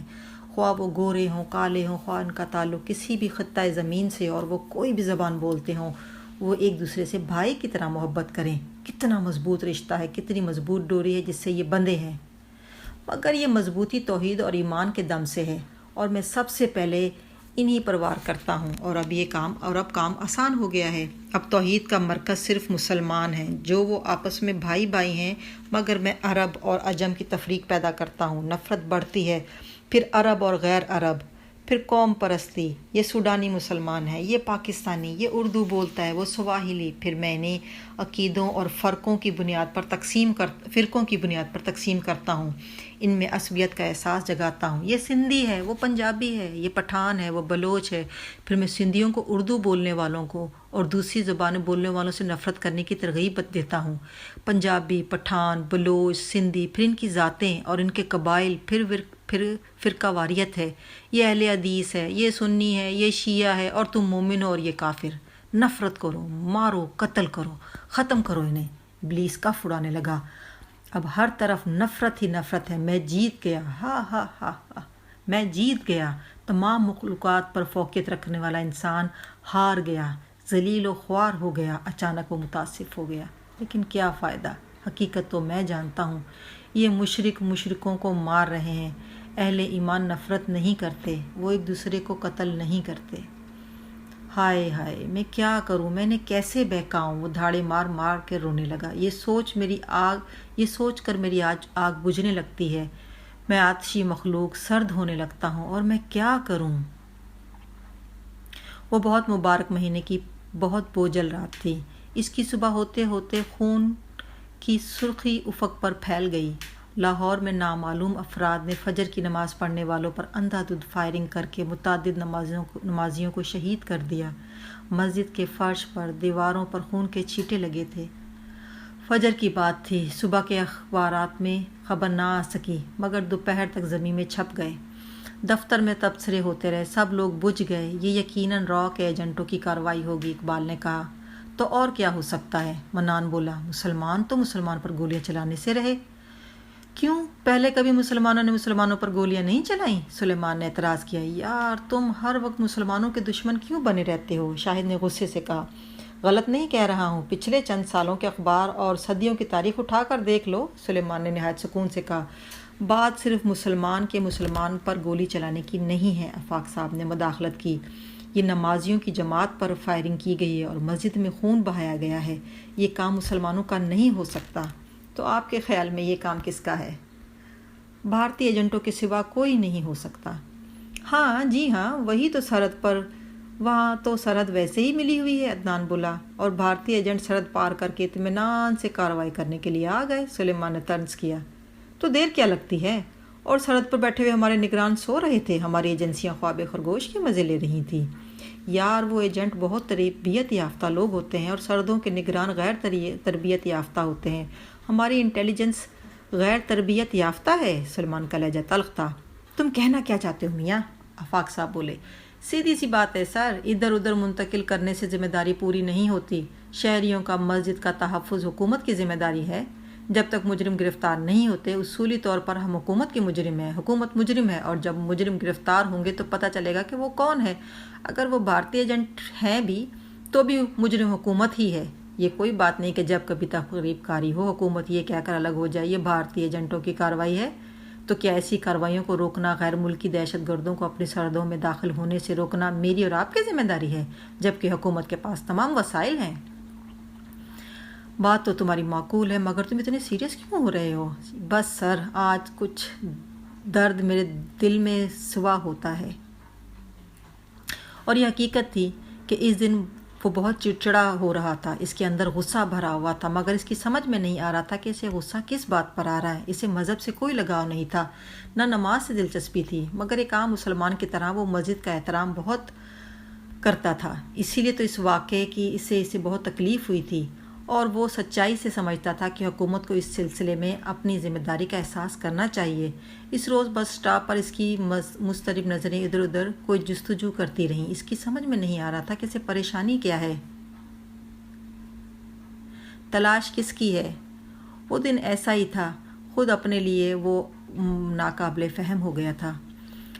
خواہ وہ گورے ہوں، کالے ہوں، خواہ ان کا تعلق کسی بھی خطۂ زمین سے اور وہ کوئی بھی زبان بولتے ہوں، وہ ایک دوسرے سے بھائی کی طرح محبت کریں۔ کتنا مضبوط رشتہ ہے، کتنی مضبوط ڈوری ہے جس سے یہ بندھے ہیں۔ مگر یہ مضبوطی توحید اور ایمان کے دم سے ہے، اور میں سب سے پہلے انہی پر وار کرتا ہوں، اور اب کام آسان ہو گیا ہے۔ اب توحید کا مرکز صرف مسلمان ہیں، جو وہ آپس میں بھائی بھائی ہیں، مگر میں عرب اور عجم کی تفریق پیدا کرتا ہوں۔ نفرت بڑھتی ہے، پھر عرب اور غیر عرب، پھر قوم پرستی، یہ سوڈانی مسلمان ہے، یہ پاکستانی، یہ اردو بولتا ہے، وہ سواحلی، پھر میں نے عقیدوں اور فرقوں کی بنیاد پر تقسیم کرتا ہوں، ان میں عصبیت کا احساس جگاتا ہوں۔ یہ سندھی ہے، وہ پنجابی ہے، یہ پٹھان ہے، وہ بلوچ ہے، پھر میں سندھیوں کو اردو بولنے والوں کو اور دوسری زبانیں بولنے والوں سے نفرت کرنے کی ترغیب دیتا ہوں۔ پنجابی، پٹھان، بلوچ، سندھی، پھر ان کی ذاتیں اور ان کے قبائل، پھر پھر فرقہ واریت ہے، یہ اہل حدیث ہے، یہ سنی ہے، یہ شیعہ ہے، اور تم مومن ہو اور یہ کافر۔ نفرت کرو، مارو، قتل کرو، ختم کرو انہیں۔ ابلیس کف اڑانے لگا۔ اب ہر طرف نفرت ہی نفرت ہے۔ میں جیت گیا، ہا ہا ہا ہا، میں جیت گیا۔ تمام مخلوقات پر فوقیت رکھنے والا انسان ہار گیا، ذلیل و خوار ہو گیا۔ اچانک وہ متاسف ہو گیا۔ لیکن کیا فائدہ؟ حقیقت تو میں جانتا ہوں۔ یہ مشرک مشرکوں کو مار رہے ہیں۔ اہل ایمان نفرت نہیں کرتے، وہ ایک دوسرے کو قتل نہیں کرتے۔ ہائے ہائے، میں کیا کروں، میں نے کیسے بہکاؤں؟ وہ دھاڑے مار مار کے رونے لگا۔ یہ سوچ کر میری آگ بجھنے لگتی ہے۔ میں آتشی مخلوق، سرد ہونے لگتا ہوں، اور میں کیا کروں؟ وہ بہت مبارک مہینے کی بہت بوجھل رات تھی۔ اس کی صبح ہوتے ہوتے خون کی سرخی افق پر پھیل گئی۔ لاہور میں نامعلوم افراد نے فجر کی نماز پڑھنے والوں پر اندھا دھند فائرنگ کر کے متعدد نمازیوں کو شہید کر دیا۔ مسجد کے فرش پر، دیواروں پر خون کے چھینٹے لگے تھے۔ فجر کی بات تھی۔ صبح کے اخبارات میں خبر نہ آ سکی، مگر دوپہر تک زمین میں چھپ گئے۔ دفتر میں تبصرے ہوتے رہے، سب لوگ بجھ گئے۔ یہ یقیناً را کے ایجنٹوں کی کارروائی ہوگی، اقبال نے کہا۔ تو اور کیا ہو سکتا ہے؟ منان بولا۔ مسلمان تو مسلمان پر گولیاں چلانے سے رہے۔ کیوں؟ پہلے کبھی مسلمانوں نے مسلمانوں پر گولیاں نہیں چلائیں؟ سلیمان نے اعتراض کیا۔ یار، تم ہر وقت مسلمانوں کے دشمن کیوں بنے رہتے ہو؟ شاہد نے غصے سے کہا۔ غلط نہیں کہہ رہا ہوں، پچھلے چند سالوں کے اخبار اور صدیوں کی تاریخ اٹھا کر دیکھ لو، سلیمان نے نہایت سکون سے کہا۔ بات صرف مسلمان کے مسلمان پر گولی چلانے کی نہیں ہے، آفاق صاحب نے مداخلت کی۔ یہ نمازیوں کی جماعت پر فائرنگ کی گئی ہے اور مسجد میں خون بہایا گیا ہے۔ یہ کام مسلمانوں کا نہیں ہو سکتا۔ تو آپ کے خیال میں یہ کام کس کا ہے؟ بھارتی ایجنٹوں کے سوا کوئی نہیں ہو سکتا۔ ہاں جی ہاں، وہی تو سرحد پر، وہاں تو سرحد ویسے ہی ملی ہوئی ہے، عدنان بولا، اور بھارتی ایجنٹ سرحد پار کر کے اطمینان سے کارروائی کرنے کے لیے آ گئے، سلیمان نے طنز کیا۔ تو دیر کیا لگتی ہے؟ اور سرحد پر بیٹھے ہوئے ہمارے نگران سو رہے تھے، ہماری ایجنسیاں خواب خرگوش کے مزے لے رہی تھیں۔ یار، وہ ایجنٹ بہت تربیت یافتہ لوگ ہوتے ہیں اور سرحدوں کے نگران غیر تربیت یافتہ ہوتے ہیں۔ ہماری انٹیلیجنس غیر تربیت یافتہ ہے، سلمان کا لہجہ تلخ تھا۔ تم کہنا کیا چاہتے ہو میاں؟ آفاق صاحب بولے۔ سیدھی سی بات ہے سر، ادھر ادھر منتقل کرنے سے ذمہ داری پوری نہیں ہوتی۔ شہریوں کا مسجد کا تحفظ حکومت کی ذمہ داری ہے۔ جب تک مجرم گرفتار نہیں ہوتے، اصولی طور پر ہم حکومت کے مجرم ہیں، حکومت مجرم ہے، اور جب مجرم گرفتار ہوں گے تو پتہ چلے گا کہ وہ کون ہے۔ اگر وہ بھارتی ایجنٹ ہیں بھی تو بھی مجرم حکومت ہی ہے۔ یہ کوئی بات نہیں کہ جب کبھی تقریب کاری ہو حکومت یہ کہہ کر الگ ہو جائے یہ بھارتی ایجنٹوں کی کارروائی ہے۔ تو کیا ایسی کارروائیوں کو روکنا، غیر ملکی دہشت گردوں کو اپنی سرحدوں میں داخل ہونے سے روکنا میری اور آپ کی ذمہ داری ہے، جبکہ حکومت کے پاس تمام وسائل ہیں؟ بات تو تمہاری معقول ہے، مگر تم اتنے سیریس کیوں ہو رہے ہو؟ بس سر، آج کچھ درد میرے دل میں سوا ہوتا ہے۔ اور یہ حقیقت تھی کہ اس دن وہ بہت چڑچڑا ہو رہا تھا، اس کے اندر غصہ بھرا ہوا تھا، مگر اس کی سمجھ میں نہیں آ رہا تھا کہ اسے غصہ کس بات پر آ رہا ہے۔ اسے مذہب سے کوئی لگاؤ نہیں تھا، نہ نماز سے دلچسپی تھی، مگر ایک عام مسلمان کی طرح وہ مسجد کا احترام بہت کرتا تھا۔ اسی لیے تو اس واقعے کی اسے بہت تکلیف ہوئی تھی، اور وہ سچائی سے سمجھتا تھا کہ حکومت کو اس سلسلے میں اپنی ذمہ داری کا احساس کرنا چاہیے۔ اس روز بس اسٹاپ پر اس کی مضطرب نظریں ادھر ادھر کوئی جستجو کرتی رہیں۔ اس کی سمجھ میں نہیں آ رہا تھا کہ اسے پریشانی کیا ہے، تلاش کس کی ہے۔ وہ دن ایسا ہی تھا، خود اپنے لیے وہ ناقابل فہم ہو گیا تھا،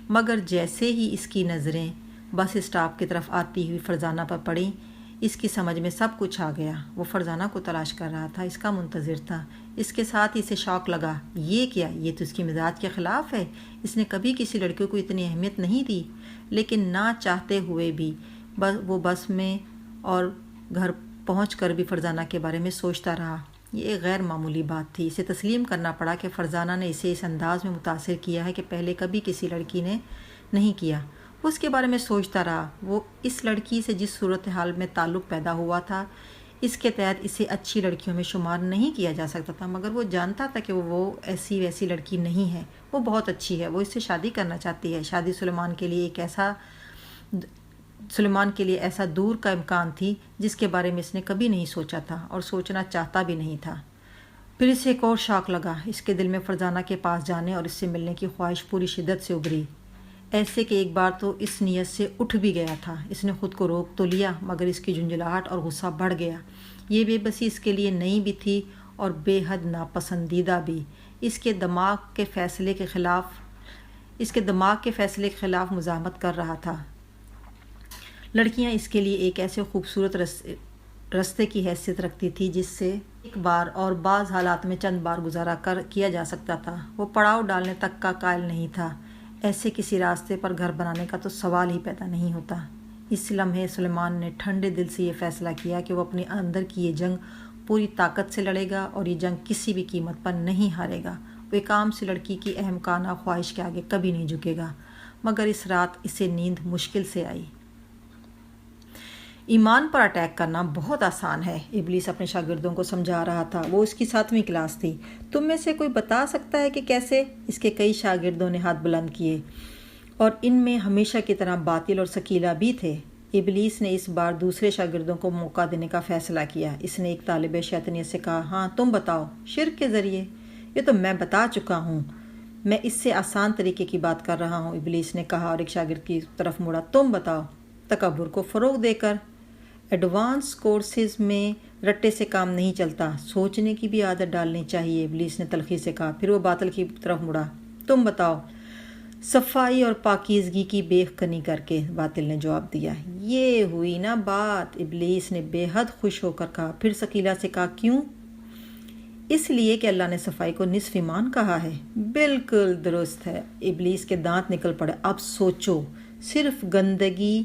مگر جیسے ہی اس کی نظریں بس اسٹاپ کی طرف آتی ہوئی فرزانہ پر پڑیں، اس کی سمجھ میں سب کچھ آ گیا۔ وہ فرزانہ کو تلاش کر رہا تھا، اس کا منتظر تھا۔ اس کے ساتھ ہی اسے شوق لگا، یہ کیا، یہ تو اس کی مزاج کے خلاف ہے۔ اس نے کبھی کسی لڑکے کو اتنی اہمیت نہیں دی، لیکن نہ چاہتے ہوئے بھی وہ بس میں اور گھر پہنچ کر بھی فرزانہ کے بارے میں سوچتا رہا۔ یہ ایک غیر معمولی بات تھی۔ اسے تسلیم کرنا پڑا کہ فرزانہ نے اسے اس انداز میں متاثر کیا ہے کہ پہلے کبھی کسی لڑکی نے نہیں کیا۔ وہ اس کے بارے میں سوچتا رہا۔ وہ اس لڑکی سے جس صورتحال میں تعلق پیدا ہوا تھا، اس کے تحت اسے اچھی لڑکیوں میں شمار نہیں کیا جا سکتا تھا، مگر وہ جانتا تھا کہ وہ ایسی ویسی لڑکی نہیں ہے، وہ بہت اچھی ہے، وہ اس سے شادی کرنا چاہتی ہے۔ شادی سلیمان کے لیے ایسا دور کا امکان تھی جس کے بارے میں اس نے کبھی نہیں سوچا تھا اور سوچنا چاہتا بھی نہیں تھا۔ پھر اسے ایک اور شاک لگا۔ اس کے دل میں فرزانہ کے پاس جانے اور اس سے ملنے کی خواہش پوری شدت سے ابھری، ایسے کہ ایک بار تو اس نیت سے اٹھ بھی گیا تھا۔ اس نے خود کو روک تو لیا، مگر اس کی جھنجھلاہٹ اور غصہ بڑھ گیا۔ یہ بے بسی اس کے لیے نئی بھی تھی اور بے حد ناپسندیدہ بھی۔ اس کے دماغ کے فیصلے کے خلاف مزاحمت کر رہا تھا۔ لڑکیاں اس کے لیے ایک ایسے خوبصورت رستے کی حیثیت رکھتی تھی جس سے ایک بار اور بعض حالات میں چند بار گزارا کیا جا سکتا تھا۔ وہ پڑاؤ ڈالنے تک کا قائل نہیں تھا۔ ایسے کسی راستے پر گھر بنانے کا تو سوال ہی پیدا نہیں ہوتا۔ اس لمحے سلیمان نے ٹھنڈے دل سے یہ فیصلہ کیا کہ وہ اپنے اندر کی یہ جنگ پوری طاقت سے لڑے گا اور یہ جنگ کسی بھی قیمت پر نہیں ہارے گا۔ وہ ایک عام سی لڑکی کی احمقانہ خواہش کے آگے کبھی نہیں جھکے گا۔ مگر اس رات اسے نیند مشکل سے آئی۔ ایمان پر اٹیک کرنا بہت آسان ہے، ابلیس اپنے شاگردوں کو سمجھا رہا تھا۔ وہ اس کی 7ویں کلاس تھی۔ تم میں سے کوئی بتا سکتا ہے کہ کیسے؟ اس کے کئی شاگردوں نے ہاتھ بلند کیے، اور ان میں ہمیشہ کی طرح باطل اور ثقیلہ بھی تھے۔ ابلیس نے اس بار دوسرے شاگردوں کو موقع دینے کا فیصلہ کیا۔ اس نے ایک طالب شیطانیت سے کہا، ہاں تم بتاؤ۔ شرک کے ذریعے؟ یہ تو میں بتا چکا ہوں، میں اس سے آسان طریقے کی بات کر رہا ہوں، ابلیس نے کہا اور ایک شاگرد کی طرف مڑا۔ تم بتاؤ۔ تکبر کو فروغ دے کر۔ ایڈوانس کورسز میں رٹے سے کام نہیں چلتا، سوچنے کی بھی عادت ڈالنی چاہیے، ابلیس نے تلخی سے کہا۔ پھر وہ باطل کی طرف مڑا۔ تم بتاؤ۔ صفائی اور پاکیزگی کی بے کنی کر کے، باطل نے جواب دیا۔ یہ ہوئی نا بات، ابلیس نے بے حد خوش ہو کر کہا۔ پھر ثقیلہ سے کہا، کیوں؟ اس لیے کہ اللہ نے صفائی کو نصف ایمان کہا ہے۔ بالکل درست ہے، ابلیس کے دانت نکل پڑے۔ اب سوچو، صرف گندگی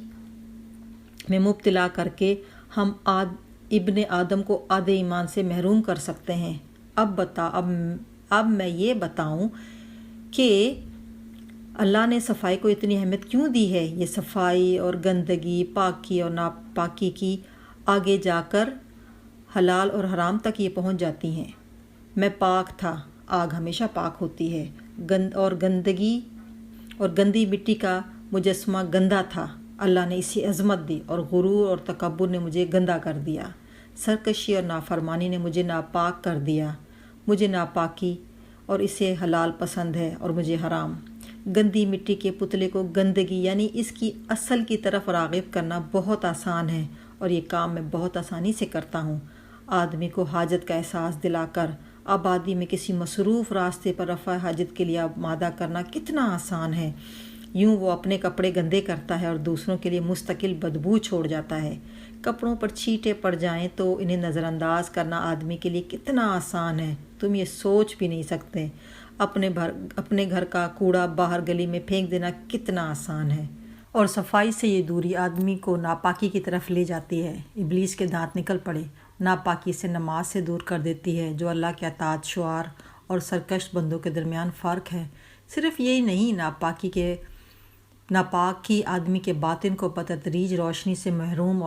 میں مبتلا کر کے ہم ابن آدم کو آدھے ایمان سے محروم کر سکتے ہیں۔ اب میں یہ بتاؤں کہ اللہ نے صفائی کو اتنی اہمیت کیوں دی ہے۔ یہ صفائی اور گندگی، پاکی اور ناپاکی کی آگے جا کر حلال اور حرام تک یہ پہنچ جاتی ہیں۔ میں پاک تھا، آگ ہمیشہ پاک ہوتی ہے، اور گندی مٹی کا مجسمہ گندا تھا، اللہ نے اسی عظمت دی، اور غرور اور تکبر نے مجھے گندا کر دیا۔ سرکشی اور نافرمانی نے مجھے ناپاک کر دیا۔ مجھے ناپاکی اور اسے حلال پسند ہے اور مجھے حرام۔ گندی مٹی کے پتلے کو گندگی یعنی اس کی اصل کی طرف راغب کرنا بہت آسان ہے، اور یہ کام میں بہت آسانی سے کرتا ہوں۔ آدمی کو حاجت کا احساس دلا کر آبادی میں کسی مصروف راستے پر رفع حاجت کے لیے آمادہ کرنا کتنا آسان ہے۔ یوں وہ اپنے کپڑے گندے کرتا ہے اور دوسروں کے لیے مستقل بدبو چھوڑ جاتا ہے۔ کپڑوں پر چھینٹے پڑ جائیں تو انہیں نظر انداز کرنا آدمی کے لیے کتنا آسان ہے، تم یہ سوچ بھی نہیں سکتے۔ اپنے گھر کا کوڑا باہر گلی میں پھینک دینا کتنا آسان ہے، اور صفائی سے یہ دوری آدمی کو ناپاکی کی طرف لے جاتی ہے۔ ابلیس کے دانت نکل پڑے۔ ناپاکی سے نماز سے دور کر دیتی ہے، جو اللہ کے اطاعت شعار اور سرکش بندوں کے درمیان فرق ہے۔ صرف یہی نہیں، ناپاکی آدمی کے باطن کو بتدریج روشنی سے محروم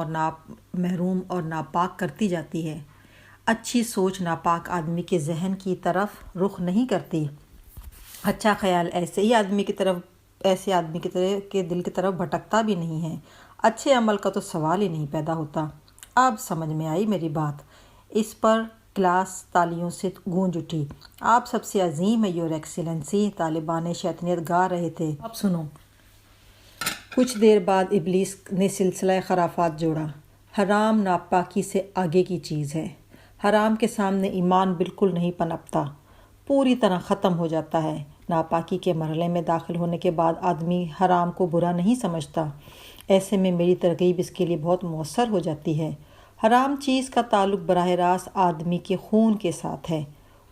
اور ناپاک کرتی جاتی ہے۔ اچھی سوچ ناپاک آدمی کے ذہن کی طرف رخ نہیں کرتی۔ اچھا خیال ایسے آدمی کے دل کی طرف بھٹکتا بھی نہیں ہے۔ اچھے عمل کا تو سوال ہی نہیں پیدا ہوتا۔ اب سمجھ میں آئی میری بات۔ اس پر کلاس تالیوں سے گونج اٹھی۔ آپ سب سے عظیم ہے یور ایکسیلنسی، طالبان شیطانیت گا رہے تھے۔ اب سنو۔ کچھ دیر بعد ابلیس نے سلسلہ خرافات جوڑا۔ حرام ناپاکی سے آگے کی چیز ہے۔ حرام کے سامنے ایمان بالکل نہیں پنپتا، پوری طرح ختم ہو جاتا ہے۔ ناپاکی کے مرحلے میں داخل ہونے کے بعد آدمی حرام کو برا نہیں سمجھتا۔ ایسے میں میری ترغیب اس کے لیے بہت مؤثر ہو جاتی ہے۔ حرام چیز کا تعلق براہ راست آدمی کے خون کے ساتھ ہے۔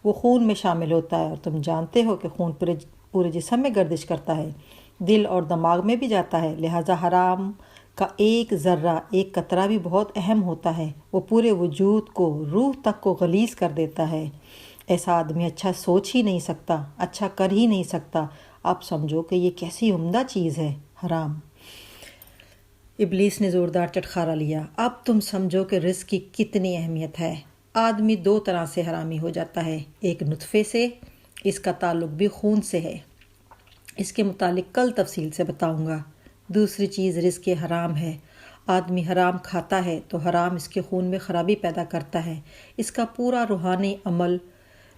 وہ خون میں شامل ہوتا ہے، اور تم جانتے ہو کہ خون پورے جسم میں گردش کرتا ہے، دل اور دماغ میں بھی جاتا ہے۔ لہٰذا حرام کا ایک ذرہ، ایک قطرہ بھی بہت اہم ہوتا ہے۔ وہ پورے وجود کو، روح تک کو غلیظ کر دیتا ہے۔ ایسا آدمی اچھا سوچ ہی نہیں سکتا، اچھا کر ہی نہیں سکتا۔ آپ سمجھو کہ یہ کیسی عمدہ چیز ہے حرام۔ ابلیس نے زوردار چٹخارا لیا۔ اب تم سمجھو کہ رزق کی کتنی اہمیت ہے۔ آدمی 2 طرح سے حرامی ہو جاتا ہے، ایک نطفے سے، اس کا تعلق بھی خون سے ہے، اس کے متعلق کل تفصیل سے بتاؤں گا۔ دوسری چیز رزق حرام ہے۔ آدمی حرام کھاتا ہے تو حرام اس کے خون میں خرابی پیدا کرتا ہے۔ اس کا پورا روحانی عمل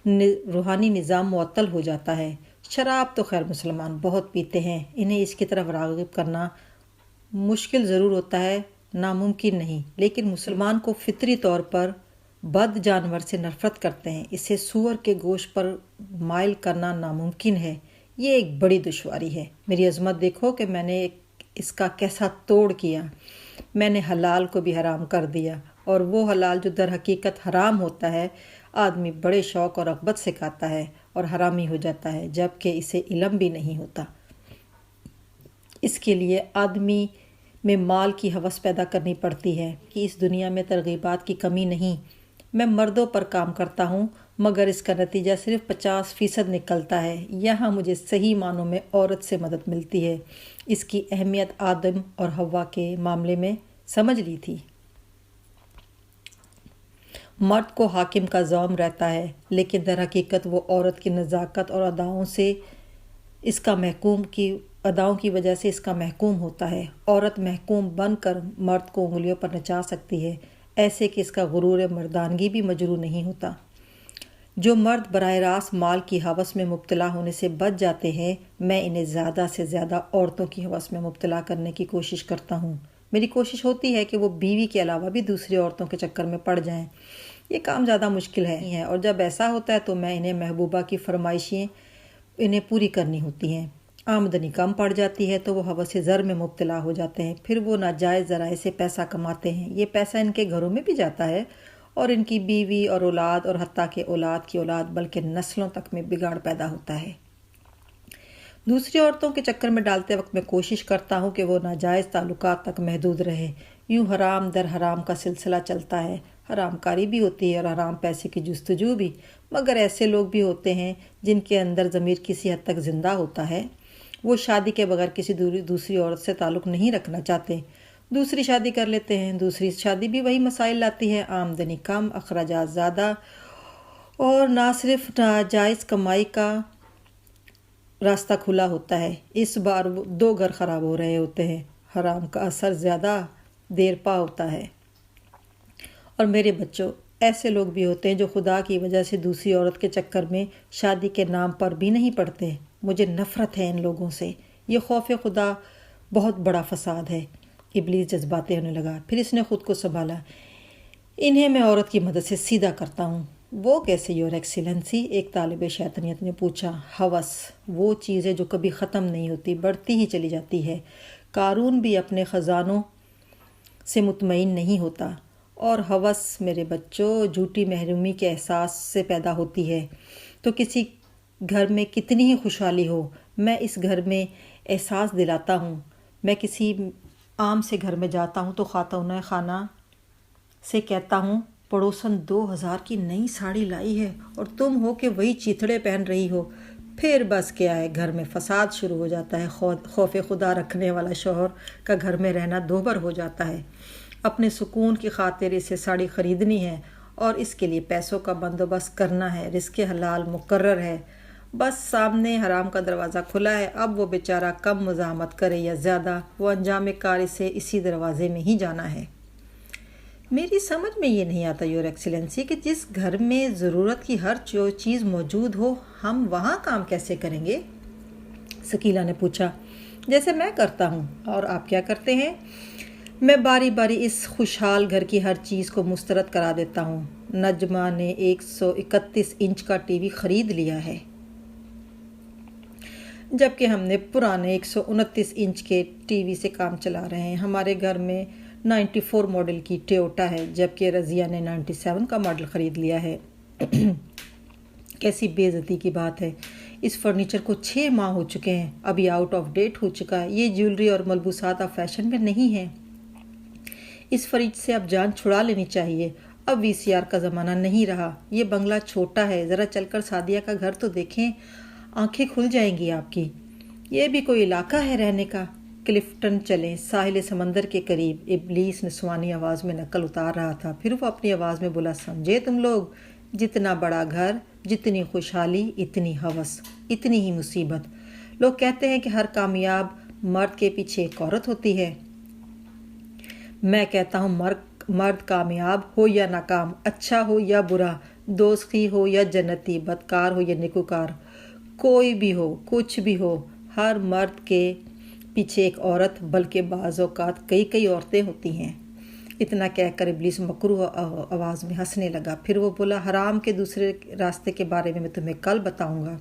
روحانی نظام معطل ہو جاتا ہے۔ شراب تو خیر مسلمان بہت پیتے ہیں، انہیں اس کی طرف راغب کرنا مشکل ضرور ہوتا ہے، ناممکن نہیں، لیکن مسلمان کو فطری طور پر بد جانور سے نفرت کرتے ہیں، اسے سور کے گوشت پر مائل کرنا ناممکن ہے۔ یہ ایک بڑی دشواری ہے۔ میری عظمت دیکھو کہ میں نے اس کا کیسا توڑ کیا۔ میں نے حلال کو بھی حرام کر دیا، اور وہ حلال جو در حقیقت حرام ہوتا ہے آدمی بڑے شوق اور رغبت سے کھاتا ہے اور حرامی ہو جاتا ہے، جبکہ اسے علم بھی نہیں ہوتا۔ اس کے لیے آدمی میں مال کی ہوس پیدا کرنی پڑتی ہے کہ اس دنیا میں ترغیبات کی کمی نہیں۔ میں مردوں پر کام کرتا ہوں، مگر اس کا نتیجہ صرف 50% نکلتا ہے۔ یہاں مجھے صحیح معنوں میں عورت سے مدد ملتی ہے۔ اس کی اہمیت آدم اور حوا کے معاملے میں سمجھ لی تھی۔ مرد کو حاکم کا زوم رہتا ہے، لیکن در حقیقت وہ عورت کی نزاکت اور اداؤں کی وجہ سے اس کا محکوم ہوتا ہے۔ عورت محکوم بن کر مرد کو انگلیوں پر نچا سکتی ہے، ایسے کہ اس کا غرور مردانگی بھی مجروح نہیں ہوتا۔ جو مرد براہ راست مال کی ہوس میں مبتلا ہونے سے بچ جاتے ہیں، میں انہیں زیادہ سے زیادہ عورتوں کی ہوس میں مبتلا کرنے کی کوشش کرتا ہوں۔ میری کوشش ہوتی ہے کہ وہ بیوی کے علاوہ بھی دوسری عورتوں کے چکر میں پڑ جائیں۔ یہ کام زیادہ مشکل ہے، اور جب ایسا ہوتا ہے تو میں انہیں محبوبہ کی فرمائشیں انہیں پوری کرنی ہوتی ہیں۔ آمدنی کم پڑ جاتی ہے تو وہ ہوس زر میں مبتلا ہو جاتے ہیں، پھر وہ ناجائز ذرائع سے پیسہ کماتے ہیں۔ یہ پیسہ ان کے گھروں میں بھی جاتا ہے اور ان کی بیوی اور اولاد اور حتیٰ کہ اولاد کی اولاد بلکہ نسلوں تک میں بگاڑ پیدا ہوتا ہے۔ دوسری عورتوں کے چکر میں ڈالتے وقت میں کوشش کرتا ہوں کہ وہ ناجائز تعلقات تک محدود رہے۔ یوں حرام در حرام کا سلسلہ چلتا ہے۔ حرام کاری بھی ہوتی ہے اور حرام پیسے کی جستجو بھی، مگر ایسے لوگ بھی ہوتے ہیں جن کے اندر ضمیر کسی حد تک زندہ ہوتا ہے۔ وہ شادی کے بغیر کسی دوسری عورت سے تعلق نہیں رکھنا چاہتے، دوسری شادی کر لیتے ہیں۔ دوسری شادی بھی وہی مسائل لاتی ہے، آمدنی کم، اخراجات زیادہ، اور نہ صرف ناجائز کمائی کا راستہ کھلا ہوتا ہے، اس بار 2 گھر خراب ہو رہے ہوتے ہیں۔ حرام کا اثر زیادہ دیر پا ہوتا ہے۔ اور میرے بچوں، ایسے لوگ بھی ہوتے ہیں جو خدا کی وجہ سے دوسری عورت کے چکر میں شادی کے نام پر بھی نہیں پڑتے۔ مجھے نفرت ہے ان لوگوں سے۔ یہ خوف خدا بہت بڑا فساد ہے۔ ابلیس جذباتے ہونے لگا، پھر اس نے خود کو سنبھالا۔ انہیں میں عورت کی مدد سے سیدھا کرتا ہوں۔ وہ کیسے یور ایکسیلنسی؟ ایک طالب شیطانیت نے پوچھا۔ ہوس وہ چیز ہے جو کبھی ختم نہیں ہوتی، بڑھتی ہی چلی جاتی ہے۔ قارون بھی اپنے خزانوں سے مطمئن نہیں ہوتا، اور ہوس میرے بچوں جھوٹی محرومی کے احساس سے پیدا ہوتی ہے۔ تو کسی گھر میں کتنی ہی خوشحالی ہو، میں اس گھر میں احساس دلاتا ہوں۔ میں کسی عام سے گھر میں جاتا ہوں تو خاتون خانہ سے کہتا ہوں، پڑوسن 2000 کی نئی ساڑی لائی ہے اور تم ہو کہ وہی چیتھڑے پہن رہی ہو۔ پھر بس کیا ہے، گھر میں فساد شروع ہو جاتا ہے۔ خوف خدا رکھنے والا شوہر کا گھر میں رہنا دوبر ہو جاتا ہے۔ اپنے سکون کی خاطر اسے ساڑی خریدنی ہے اور اس کے لیے پیسوں کا بندوبست کرنا ہے۔ رزق حلال مقرر ہے، بس سامنے حرام کا دروازہ کھلا ہے۔ اب وہ بیچارہ کم مزاحمت کرے یا زیادہ، وہ انجام کار اسے اسی دروازے میں ہی جانا ہے۔ میری سمجھ میں یہ نہیں آتا یور ایکسیلنسی کہ جس گھر میں ضرورت کی ہر چیز موجود ہو، ہم وہاں کام کیسے کریں گے؟ ثقیلہ نے پوچھا۔ جیسے میں کرتا ہوں۔ اور آپ کیا کرتے ہیں؟ میں باری باری اس خوشحال گھر کی ہر چیز کو مسترد کرا دیتا ہوں۔ نجمہ نے 131 انچ کا ٹی وی خرید لیا ہے، جبکہ ہم نے پرانے 129 انچ کے ٹی وی سے کام چلا رہے ہیں۔ ہمارے گھر میں 94 ماڈل کی ٹویوٹا ہے، جبکہ رضیہ نے 97 کا ماڈل خرید لیا ہے۔ کیسی بے عزتی کی بات ہے! اس فرنیچر کو 6 ماہ ہو چکے ہیں، ابھی آؤٹ آف ڈیٹ ہو چکا ہے۔ یہ جیولری اور ملبوسات اب فیشن میں نہیں ہیں۔ اس فریج سے اب جان چھڑا لینی چاہیے۔ اب VCR کا زمانہ نہیں رہا۔ یہ بنگلہ چھوٹا ہے، ذرا چل کر سعدیہ کا گھر تو دیکھیں، آنکھیں کھل جائیں گی آپ کی۔ یہ بھی کوئی علاقہ ہے رہنے کا؟ کلفٹن چلیں، ساحل سمندر کے قریب۔ ابلیس نسوانی آواز میں نقل اتار رہا تھا، پھر وہ اپنی آواز میں بولا، سمجھے تم لوگ، جتنا بڑا گھر، جتنی خوشحالی، اتنی ہوس، اتنی ہی مصیبت۔ لوگ کہتے ہیں کہ ہر کامیاب مرد کے پیچھے ایک عورت ہوتی ہے۔ میں کہتا ہوں مرد کامیاب ہو یا ناکام، اچھا ہو یا برا، دوزخی ہو یا جنتی، بدکار ہو یا نیکوکار، کوئی بھی ہو، کچھ بھی ہو، ہر مرد کے پیچھے ایک عورت، بلکہ بعض اوقات کئی عورتیں ہوتی ہیں۔ اتنا کہہ کر ابلیس مکروہ آواز میں ہنسنے لگا۔ پھر وہ بولا، حرام کے دوسرے راستے کے بارے میں تمہیں کل بتاؤں گا۔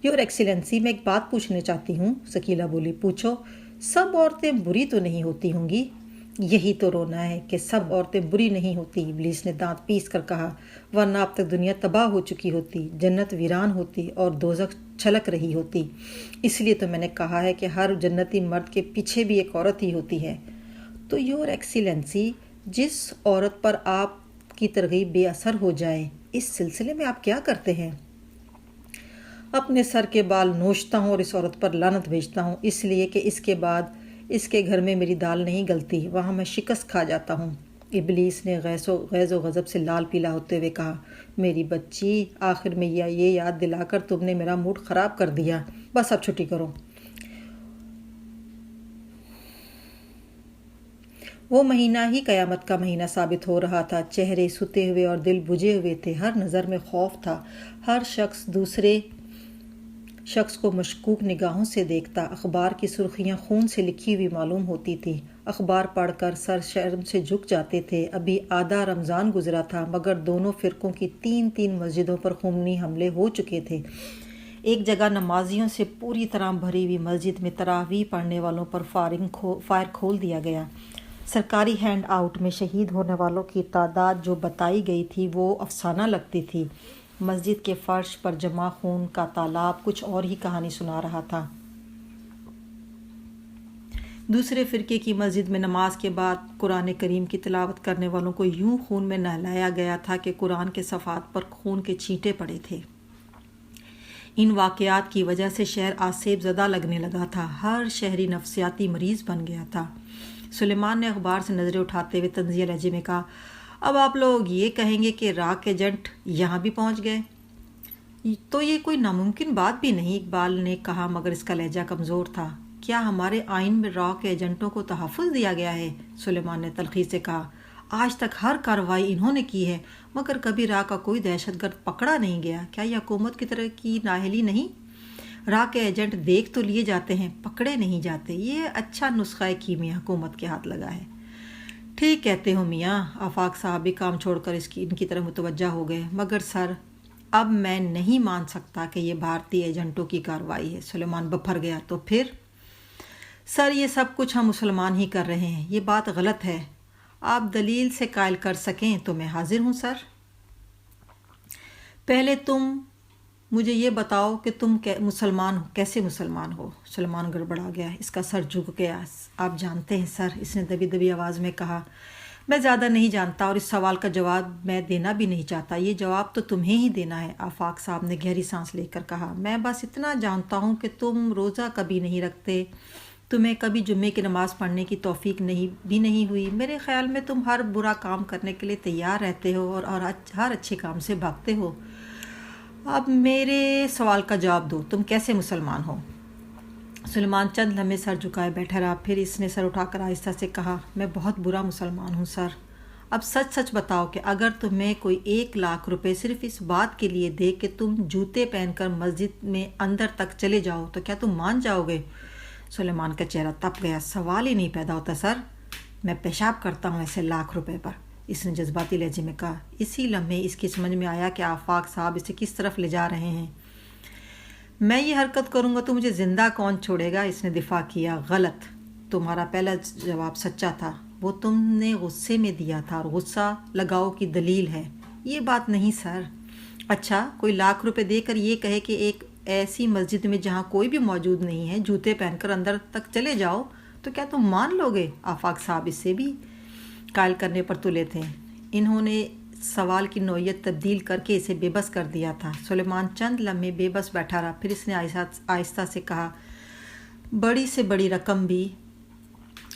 یور ایکسیلنسی، میں ایک بات پوچھنا چاہتی ہوں۔ ثقیلہ بولی، پوچھو۔ سب عورتیں بری تو نہیں ہوتی ہوں گی؟ یہی تو رونا ہے کہ سب عورتیں بری نہیں ہوتی، ابلیس نے دانت پیس کر کہا، ورنہ اب تک دنیا تباہ ہو چکی ہوتی، جنت ویران ہوتی اور دوزخ چھلک رہی ہوتی۔ اس لیے تو میں نے کہا ہے کہ ہر جنتی مرد کے پیچھے بھی ایک عورت ہی ہوتی ہے۔ تو یور ایکسیلنسی، جس عورت پر آپ کی ترغیب بے اثر ہو جائے، اس سلسلے میں آپ کیا کرتے ہیں؟ اپنے سر کے بال نوچتا ہوں اور اس عورت پر لعنت بھیجتا ہوں، اس لیے کہ اس کے بعد اس کے گھر میں میری دال نہیں گلتی، وہاں میں شکست کھا جاتا ہوں۔ ابلیس نے غیظ و غضب سے لال پیلا ہوتے ہوئے کہا، میری بچی، آخر میں یہ یاد دلا کر تم نے میرا موڈ خراب کر دیا۔ بس اب چھٹی کرو۔ وہ مہینہ ہی قیامت کا مہینہ ثابت ہو رہا تھا۔ چہرے ستے ہوئے اور دل بجھے ہوئے تھے، ہر نظر میں خوف تھا، ہر شخص دوسرے شخص کو مشکوک نگاہوں سے دیکھتا۔ اخبار کی سرخیاں خون سے لکھی ہوئی معلوم ہوتی تھی۔ اخبار پڑھ کر سر شرم سے جھک جاتے تھے۔ ابھی آدھا رمضان گزرا تھا، مگر دونوں فرقوں کی تین مسجدوں پر خونی حملے ہو چکے تھے۔ ایک جگہ نمازیوں سے پوری طرح بھری ہوئی مسجد میں تراویح پڑھنے والوں پر فائر کھول دیا گیا۔ سرکاری ہینڈ آؤٹ میں شہید ہونے والوں کی تعداد جو بتائی گئی تھی وہ افسانہ لگتی تھی۔ مسجد کے فرش پر جمع خون کا تالاب کچھ اور ہی کہانی سنا رہا تھا۔ دوسرے فرقے کی مسجد میں نماز کے بعد قرآن کریم کی تلاوت کرنے والوں کو یوں خون میں نہلایا گیا تھا کہ قرآن کے صفحات پر خون کے چھینٹے پڑے تھے۔ ان واقعات کی وجہ سے شہر آسیب زدہ لگنے لگا تھا، ہر شہری نفسیاتی مریض بن گیا تھا۔ سلیمان نے اخبار سے نظریں اٹھاتے ہوئے طنزیہ لہجے میں کہا، اب آپ لوگ یہ کہیں گے کہ راک ایجنٹ یہاں بھی پہنچ گئے؟ تو یہ کوئی ناممکن بات بھی نہیں، اقبال نے کہا، مگر اس کا لہجہ کمزور تھا۔ کیا ہمارے آئین میں راک ایجنٹوں کو تحفظ دیا گیا ہے؟ سلیمان نے تلخی سے کہا، آج تک ہر کارروائی انہوں نے کی ہے، مگر کبھی راک کا کوئی دہشت گرد پکڑا نہیں گیا۔ کیا یہ حکومت کی طرح کی نااہلی نہیں؟ راک کے ایجنٹ دیکھ تو لیے جاتے ہیں، پکڑے نہیں جاتے۔ یہ اچھا نسخہ کیمیا حکومت کے ہاتھ لگا ہے۔ ٹھیک کہتے ہو میاں، آفاق صاحب بھی کام چھوڑ کر ان کی طرف متوجہ ہو گئے، مگر سر، اب میں نہیں مان سکتا کہ یہ بھارتی ایجنٹوں کی کارروائی ہے۔ سلیمان بپھر گیا، تو پھر؟ سر، یہ سب کچھ ہم مسلمان ہی کر رہے ہیں، یہ بات غلط ہے۔ آپ دلیل سے قائل کر سکیں تو میں حاضر ہوں سر۔ پہلے تم مجھے یہ بتاؤ کہ تم کیسے مسلمان ہو؟ سلیمان گڑبڑا گیا، اس کا سر جھک گیا۔ آپ جانتے ہیں سر، اس نے دبی دبی آواز میں کہا، میں زیادہ نہیں جانتا اور اس سوال کا جواب میں دینا بھی نہیں چاہتا، یہ جواب تو تمہیں ہی دینا ہے۔ آفاق صاحب نے گہری سانس لے کر کہا، میں بس اتنا جانتا ہوں کہ تم روزہ کبھی نہیں رکھتے، تمہیں کبھی جمعے کی نماز پڑھنے کی توفیق بھی نہیں ہوئی۔ میرے خیال میں تم ہر برا کام کرنے کے لیے تیار رہتے ہو اور ہر اچھے کام سے بھاگتے ہو۔ اب میرے سوال کا جواب دو، تم کیسے مسلمان ہو؟ سلیمان چند لمحے سر جھکائے بیٹھا رہا، پھر اس نے سر اٹھا کر آہستہ سے کہا، میں بہت برا مسلمان ہوں سر۔ اب سچ بتاؤ کہ اگر تمہیں کوئی 1,00,000 روپے صرف اس بات کے لیے دے کہ تم جوتے پہن کر مسجد میں اندر تک چلے جاؤ تو کیا تم مان جاؤ گے؟ سلیمان کا چہرہ تپ گیا، سوال ہی نہیں پیدا ہوتا سر، میں پیشاب کرتا ہوں ایسے 1,00,000 روپے پر، اس نے جذباتی لہجے میں کہا۔ اسی لمحے اس کی سمجھ میں آیا کہ آفاق صاحب اسے کس طرف لے جا رہے ہیں۔ میں یہ حرکت کروں گا تو مجھے زندہ کون چھوڑے گا؟ اس نے دفاع کیا۔ غلط، تمہارا پہلا جواب سچا تھا، وہ تم نے غصے میں دیا تھا، اور غصہ لگاؤ کی دلیل ہے، یہ بات نہیں سر۔ اچھا، کوئی 1,00,000 روپے دے کر یہ کہے کہ ایک ایسی مسجد میں جہاں کوئی بھی موجود نہیں ہے جوتے پہن کر اندر تک چلے جاؤ تو کیا تم مان لو گے؟ آفاق صاحب اس سے بھی قائل کرنے پر تلے تھے۔ انہوں نے سوال کی نوعیت تبدیل کر کے اسے بے بس کر دیا تھا۔ سلیمان چند لمحے بے بس بیٹھا رہا، پھر اس نے آہستہ سے کہا، بڑی سے بڑی رقم بھی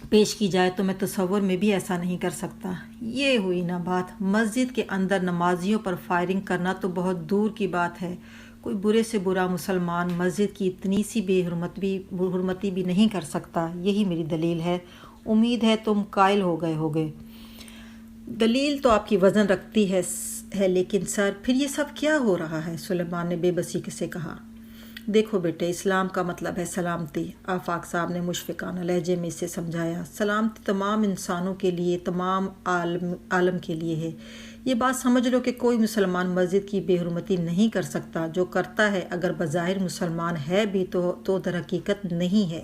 پیش کی جائے تو میں تصور میں بھی ایسا نہیں کر سکتا۔ یہ ہوئی نا بات، مسجد کے اندر نمازیوں پر فائرنگ کرنا تو بہت دور کی بات ہے، کوئی برے سے برا مسلمان مسجد کی اتنی سی بے حرمتی بھی نہیں کر سکتا، یہی میری دلیل ہے۔ امید ہے تم قائل ہو گئے ہوگے۔ دلیل تو آپ کی وزن رکھتی ہے ہے لیکن سر پھر یہ سب کیا ہو رہا ہے؟ سلیمان نے بے بسی سے کہا۔ دیکھو بیٹے، اسلام کا مطلب ہے سلامتی، آفاق صاحب نے مشفقانہ لہجے میں اسے سمجھایا۔ سلامتی تمام انسانوں کے لیے، تمام عالم کے لیے ہے۔ یہ بات سمجھ لو کہ کوئی مسلمان مسجد کی بے حرمتی نہیں کر سکتا۔ جو کرتا ہے اگر بظاہر مسلمان ہے بھی تو در حقیقت نہیں ہے۔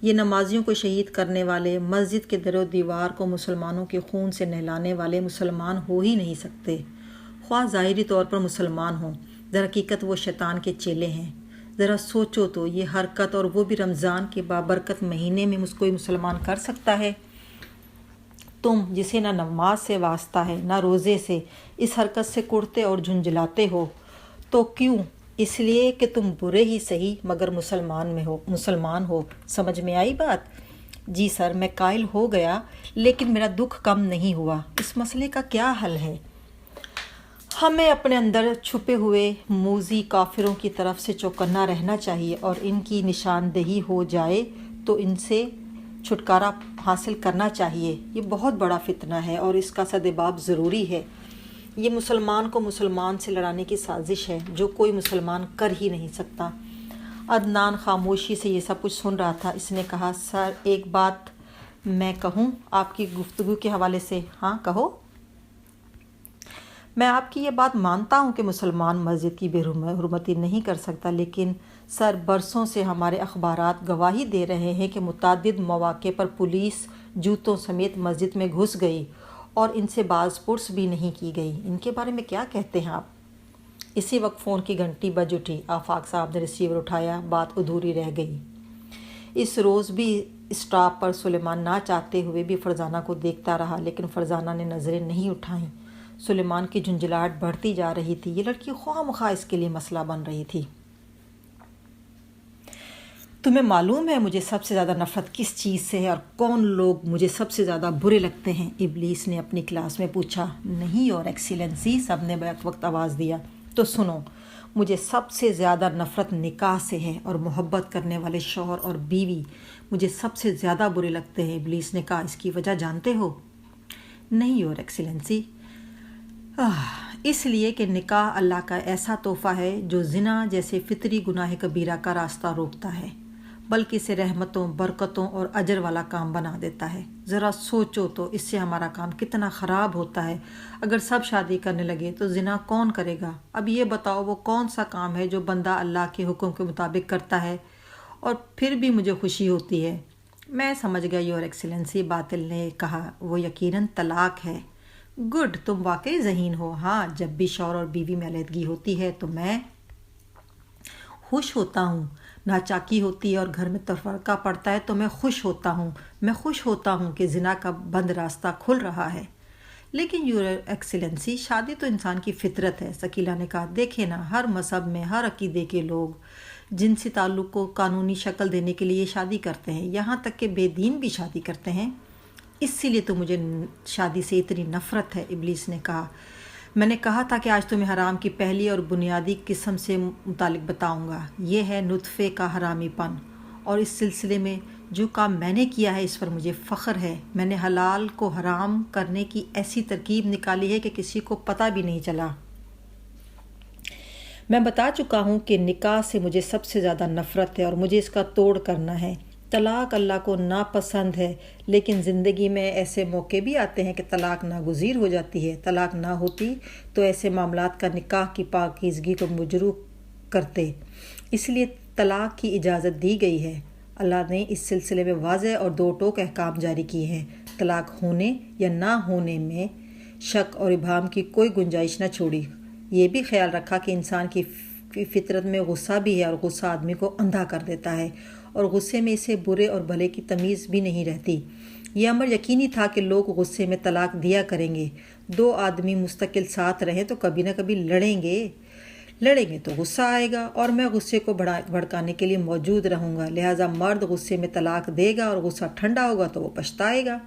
یہ نمازیوں کو شہید کرنے والے، مسجد کے در و دیوار کو مسلمانوں کے خون سے نہلانے والے مسلمان ہو ہی نہیں سکتے، خواہ ظاہری طور پر مسلمان ہوں، در حقیقت وہ شیطان کے چیلے ہیں۔ ذرا سوچو تو، یہ حرکت، اور وہ بھی رمضان کے بابرکت مہینے میں کوئی مسلمان کر سکتا ہے؟ تم جسے نہ نماز سے واسطہ ہے نہ روزے سے، اس حرکت سے کڑتے اور جھنجھلاتے ہو تو کیوں؟ اس لیے کہ تم برے ہی صحیح مگر مسلمان ہو۔ سمجھ میں آئی بات؟ جی سر، میں قائل ہو گیا، لیکن میرا دکھ کم نہیں ہوا۔ اس مسئلے کا کیا حل ہے؟ ہمیں اپنے اندر چھپے ہوئے موذی کافروں کی طرف سے چوکنا رہنا چاہیے، اور ان کی نشاندہی ہو جائے تو ان سے چھٹکارا حاصل کرنا چاہیے۔ یہ بہت بڑا فتنہ ہے اور اس کا سدباب ضروری ہے۔ یہ مسلمان کو مسلمان سے لڑانے کی سازش ہے جو کوئی مسلمان کر ہی نہیں سکتا۔ عدنان خاموشی سے یہ سب کچھ سن رہا تھا۔ اس نے کہا، سر ایک بات میں کہوں آپ کی گفتگو کے حوالے سے؟ ہاں کہو۔ میں آپ کی یہ بات مانتا ہوں کہ مسلمان مسجد کی بے حرمتی نہیں کر سکتا، لیکن سر برسوں سے ہمارے اخبارات گواہی دے رہے ہیں کہ متعدد مواقع پر پولیس جوتوں سمیت مسجد میں گھس گئی اور ان سے باز پرس بھی نہیں کی گئی۔ ان کے بارے میں کیا کہتے ہیں آپ؟ اسی وقت فون کی گھنٹی بج اٹھی۔ آفاق صاحب نے ریسیور اٹھایا۔ بات ادھوری رہ گئی۔ اس روز بھی اسٹاپ پر سلیمان نہ چاہتے ہوئے بھی فرزانہ کو دیکھتا رہا، لیکن فرزانہ نے نظریں نہیں اٹھائیں۔ سلیمان کی جھنجھلاہٹ بڑھتی جا رہی تھی۔ یہ لڑکی خواہ مخواہ اس کے لیے مسئلہ بن رہی تھی۔ تمہیں معلوم ہے مجھے سب سے زیادہ نفرت کس چیز سے ہے اور کون لوگ مجھے سب سے زیادہ برے لگتے ہیں؟ ابلیس نے اپنی کلاس میں پوچھا۔ نہیں یور ایکسیلنسی، سب نے بیک وقت آواز دیا۔ تو سنو، مجھے سب سے زیادہ نفرت نکاح سے ہے، اور محبت کرنے والے شوہر اور بیوی مجھے سب سے زیادہ برے لگتے ہیں۔ ابلیس نے کہا، اس کی وجہ جانتے ہو؟ نہیں یور ایکسیلنسی، اس لیے کہ نکاح اللہ کا ایسا تحفہ ہے جو زنا جیسے فطری گناہ کبیرہ کا راستہ روکتا ہے، بلکہ اسے رحمتوں، برکتوں اور اجر والا کام بنا دیتا ہے۔ ذرا سوچو تو، اس سے ہمارا کام کتنا خراب ہوتا ہے۔ اگر سب شادی کرنے لگے تو زنا کون کرے گا؟ اب یہ بتاؤ وہ کون سا کام ہے جو بندہ اللہ کے حکم کے مطابق کرتا ہے اور پھر بھی مجھے خوشی ہوتی ہے؟ میں سمجھ گیا یور ایکسیلنسی، باطل نے کہا، وہ یقیناً طلاق ہے۔ گڈ، تم واقعی ذہین ہو۔ ہاں، جب بھی شوہر اور بیوی میں علیحدگی ہوتی ہے تو میں خوش ہوتا ہوں۔ ناچاکی ہوتی ہے اور گھر میں تفرقہ پڑتا ہے تو میں خوش ہوتا ہوں۔ میں خوش ہوتا ہوں کہ زنا کا بند راستہ کھل رہا ہے۔ لیکن یور ایکسیلنسی، شادی تو انسان کی فطرت ہے۔ ثقیلہ نے کہا، دیکھیں نا، ہر مذہب میں، ہر عقیدے کے لوگ جنسی تعلق کو قانونی شکل دینے کے لیے شادی کرتے ہیں، یہاں تک کہ بے دین بھی شادی کرتے ہیں۔ اسی لیے تو مجھے شادی سے اتنی نفرت ہے۔ ابلیس نے کہا، میں نے کہا تھا کہ آج تمہیں حرام کی پہلی اور بنیادی قسم سے متعلق بتاؤں گا۔ یہ ہے نطفے کا حرامی پن، اور اس سلسلے میں جو کام میں نے کیا ہے اس پر مجھے فخر ہے۔ میں نے حلال کو حرام کرنے کی ایسی ترکیب نکالی ہے کہ کسی کو پتہ بھی نہیں چلا۔ میں بتا چکا ہوں کہ نکاح سے مجھے سب سے زیادہ نفرت ہے اور مجھے اس کا توڑ کرنا ہے۔ طلاق اللہ کو ناپسند ہے، لیکن زندگی میں ایسے موقع بھی آتے ہیں کہ طلاق ناگزیر ہو جاتی ہے۔ طلاق نہ ہوتی تو ایسے معاملات کا نکاح کی پاکیزگی کو مجروح کرتے، اس لیے طلاق کی اجازت دی گئی ہے۔ اللہ نے اس سلسلے میں واضح اور دو ٹوک احکام جاری کیے ہیں۔ طلاق ہونے یا نہ ہونے میں شک اور ابہام کی کوئی گنجائش نہ چھوڑی۔ یہ بھی خیال رکھا کہ انسان کی فطرت میں غصہ بھی ہے، اور غصہ آدمی کو اندھا کر دیتا ہے، اور غصے میں اسے برے اور بھلے کی تمیز بھی نہیں رہتی۔ یہ امر یقینی تھا کہ لوگ غصے میں طلاق دیا کریں گے۔ دو آدمی مستقل ساتھ رہیں تو کبھی نہ کبھی لڑیں گے تو غصہ آئے گا، اور میں غصے کو بھڑکانے کے لیے موجود رہوں گا۔ لہٰذا مرد غصے میں طلاق دے گا اور غصہ ٹھنڈا ہوگا تو وہ پچھتائے گا۔